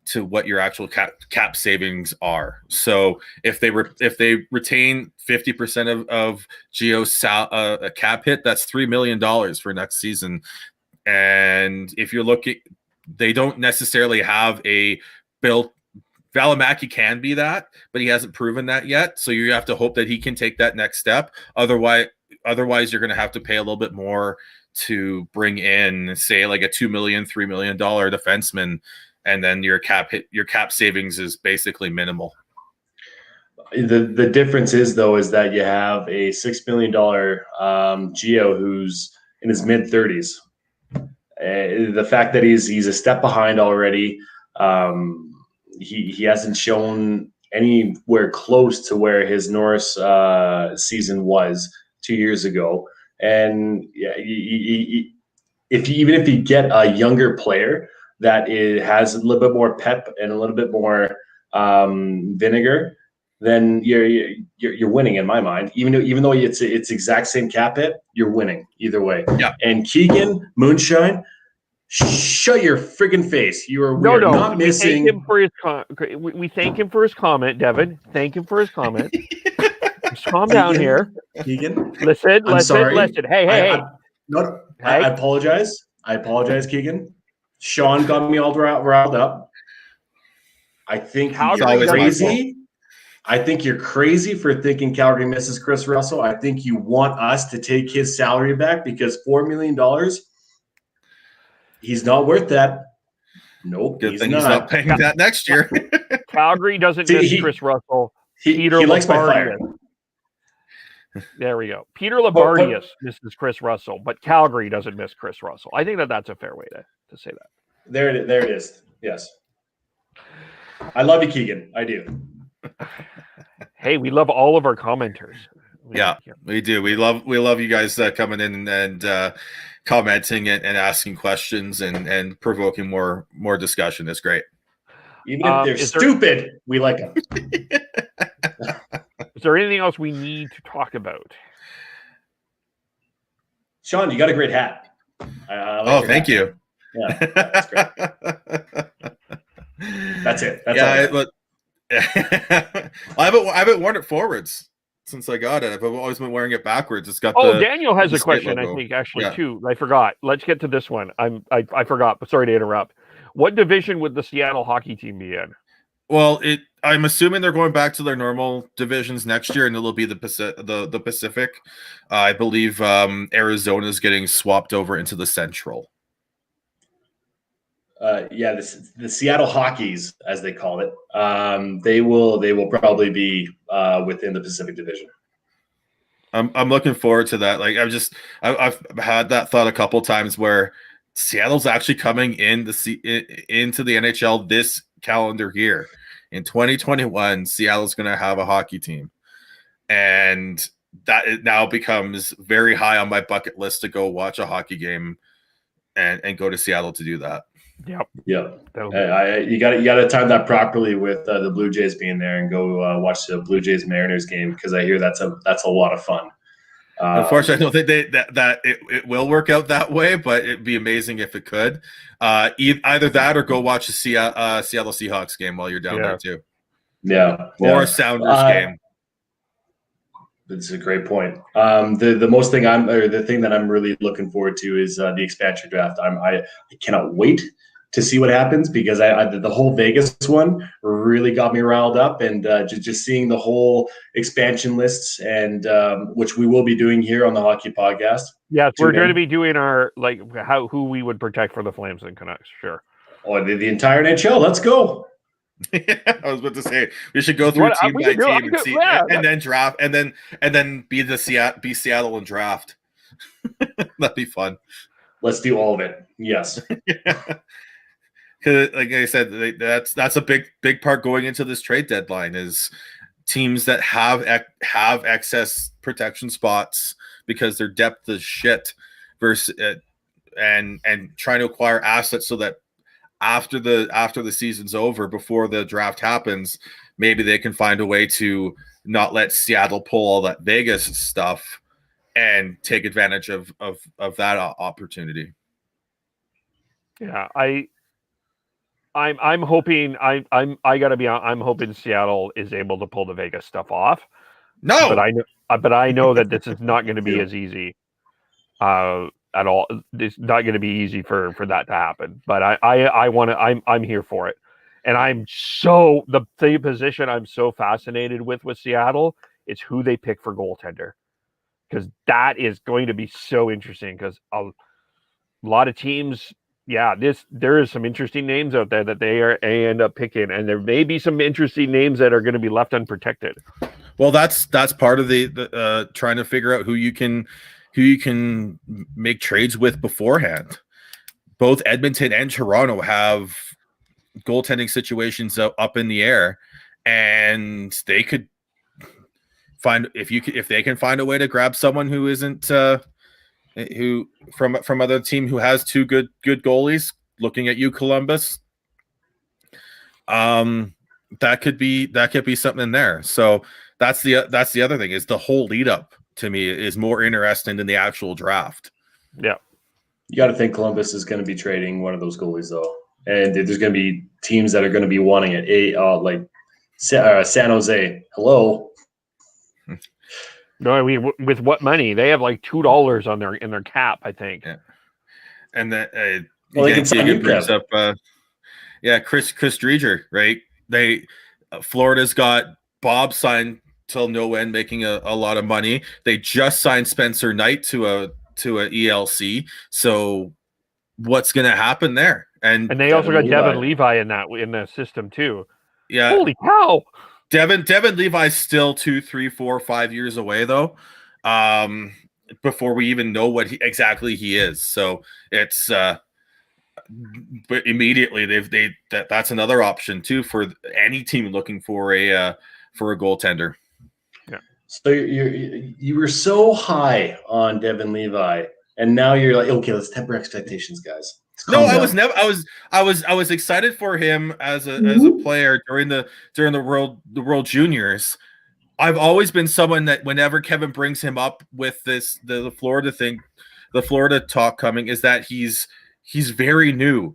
to what your actual cap savings are. So if they retain 50% of Gio's a cap hit, that's $3 million for next season. And if you're looking, they don't necessarily have a built. Valimaki can be that, but he hasn't proven that yet. So you have to hope that he can take that next step. Otherwise you're going to have to pay a little bit more to bring in, say, like a $2 million, $3 million defenseman. And then your cap savings is basically minimal. The difference is that you have a $6 million Gio who's in his mid-30s. The fact that he's a step behind already, he hasn't shown anywhere close to where his Norris season was 2 years ago. And yeah, even if you get a younger player that has a little bit more pep and a little bit more vinegar, then you're winning in my mind. Even though it's exact same cap hit, you're winning either way. Yeah. And Keegan Moonshine, shut your friggin' face. You are not missing. We thank him for his comment, Devin. Thank him for his comment. Just calm down here. Keegan, Listen. Hey. I apologize. Keegan. Sean got me all riled up. I think you're crazy. I think you're crazy for thinking Calgary misses Chris Russell. I think you want us to take his salary back because $4 million, he's not worth that. Nope, Good thing he's not paying that next year. Calgary doesn't miss Chris Russell. He likes my fire. There we go. Peter Labardius misses Chris Russell, but Calgary doesn't miss Chris Russell. I think that's a fair way to say that. There it is. Yes. I love you, Keegan. I do. Hey, we love all of our commenters. We do. We love you guys coming in and commenting and asking questions and provoking more discussion. It's great. Even if they're stupid, we like them. Is there anything else we need to talk about? Sean, you got a great hat. Thank you. Yeah, that's great. That's it. That's all. I haven't worn it forwards since I got it. I've always been wearing it backwards. It's got. Daniel has a question. I think too. I forgot. Let's get to this one. I forgot. But sorry to interrupt. What division would the Seattle hockey team be in? Well, I'm assuming they're going back to their normal divisions next year, and it'll be the Pacific. I believe Arizona is getting swapped over into the Central. The Seattle Hockeys, as they call it, they will probably be within the Pacific Division. I'm looking forward to that. Like I've had that thought a couple times where Seattle's actually coming into the NHL this calendar year. In 2021, Seattle's going to have a hockey team, and that it now becomes very high on my bucket list to go watch a hockey game and go to Seattle to do that. Yep. Yeah. You got to time that properly with the Blue Jays being there and go watch the Blue Jays Mariners game because I hear that's a lot of fun. Unfortunately, I don't think that it will work out that way, but it'd be amazing if it could. Either that or go watch a Seattle Seahawks game while you're down there too. Yeah. Or a Sounders game. That's a great point. The thing that I'm really looking forward to is the expansion draft. I cannot wait to see what happens because the whole Vegas one really got me riled up, and just seeing the whole expansion lists and which we will be doing here on the Hockey Podcast. Yes, we're going to be doing our who we would protect for the Flames and Canucks. Sure. Oh, the entire NHL. Let's go. I was about to say we should go through team by team and see, and then draft, and then be Seattle and draft. That'd be fun. Let's do all of it. Yes. Because, like I said, that's a big part going into this trade deadline is teams that have excess protection spots because their depth is shit versus and trying to acquire assets so that after the season's over, before the draft happens, maybe they can find a way to not let Seattle pull all that Vegas stuff and take advantage of that opportunity. Yeah, I'm hoping I'm hoping Seattle is able to pull the Vegas stuff off. No, but I know that this is not going to be as easy at all. It's not going to be easy for that to happen. But I want to. I'm here for it, and the position I'm so fascinated with Seattle is who they pick for goaltender, because that is going to be so interesting. Because a lot of teams. Yeah, there is some interesting names out there that they end up picking, and there may be some interesting names that are going to be left unprotected. Well, that's part of the trying to figure out who you can make trades with beforehand. Both Edmonton and Toronto have goaltending situations up in the air, and they could if they can find a way to grab someone who isn't who from other team who has two good goalies. Looking at you, Columbus. That could be something there. So that's the other thing is the whole lead up to me is more interesting than the actual draft. Yeah. You got to think Columbus is going to be trading one of those goalies though. And there's going to be teams that are going to be wanting it. Like San Jose. Hello. No, I mean, with what money? They have like $2 on in their cap, I think. Yeah. And that they can sign you, brings up Chris Dreger, right? Florida's got Bob signed till no end, making a lot of money. They just signed Spencer Knight to a ELC. So what's going to happen there? And they also got Devin Levi in the system too. Yeah. Holy cow. Devin Levi's still 2, 3, 4, 5 years away though. Before we even know what exactly he is. So it's but immediately that's another option too for any team looking for a goaltender. Yeah. So you were so high on Devin Levi, and now you're like, okay, let's temper expectations, guys. No, I was never. I was excited for him as a player during the World Juniors. I've always been someone that whenever Kevin brings him up with the Florida thing, the Florida talk coming is that he's very new.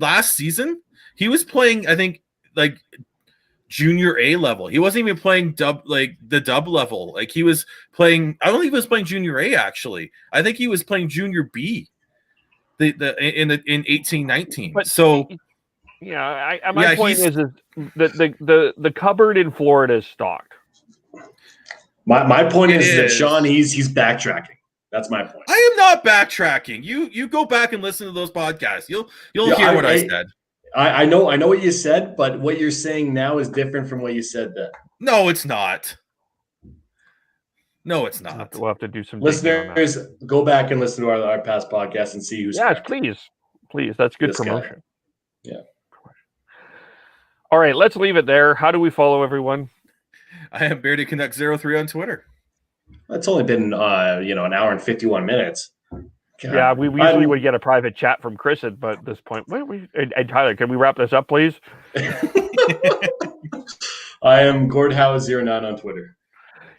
Last season he was playing, I think, like junior A level. He wasn't even playing the dub level. Like he was playing. I don't think he was playing junior A actually. I think he was playing junior B. In 18-19. But so yeah, my point is the cupboard in Florida is stocked. My point is that Sean he's backtracking. That's my point. I am not backtracking. You go back and listen to those podcasts. You'll hear what I said. I know what you said, but what you're saying now is different from what you said then. No, it's not. No, it's not. We'll have to do some listeners. Go back and listen to our past podcasts and see who's. Yes, please. That's good promotion. Yeah. All right, let's leave it there. How do we follow everyone? I am Bearded Canucks 03 on Twitter. It's only been an hour and 51 minutes. God. Yeah, we usually would get a private chat from Chris at this point. And Tyler, can we wrap this up, please? I am Gordhouse09 on Twitter.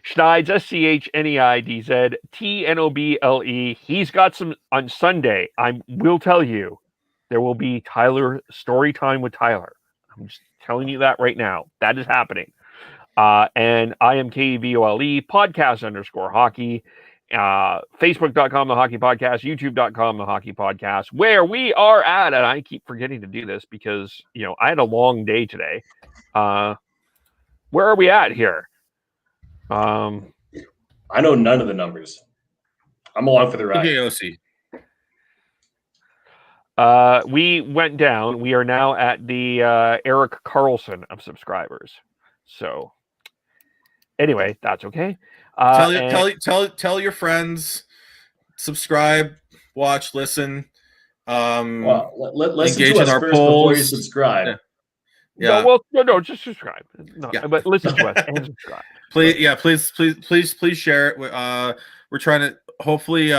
Schneidz, SCHNEIDZ, TNOBLE. He's got some on Sunday. I will tell you, there will be Tyler story time with Tyler. I'm just telling you that right now. That is happening. And I am KEVOLE, podcast_hockey, Facebook.com, The Hockey Podcast, YouTube.com, The Hockey Podcast, where we are at, and I keep forgetting to do this because, I had a long day today. Where are we at here? I know none of the numbers. I'm along for the ride. We went down. We are now at the Eric Carlson of subscribers. So anyway, that's okay. Tell your friends, subscribe, watch, listen. Let's engage in our polls before you subscribe. Yeah. No, just subscribe. But listen to us and subscribe. Please share it. We're trying to hopefully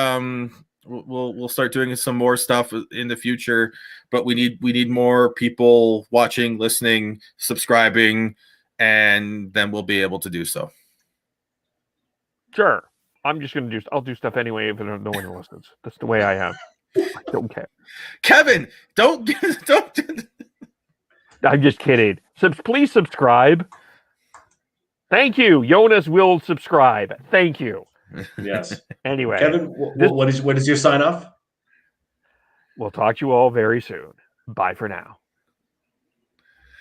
we'll start doing some more stuff in the future, but we need more people watching, listening, subscribing, and then we'll be able to do so. Sure. I'm just going to I'll do stuff anyway if no one listens. That's the way I am. I don't care. Kevin, don't. I'm just kidding. Please subscribe. Thank you. Jonas will subscribe. Thank you. Yes. Anyway. Kevin, what is your sign off? We'll talk to you all very soon. Bye for now.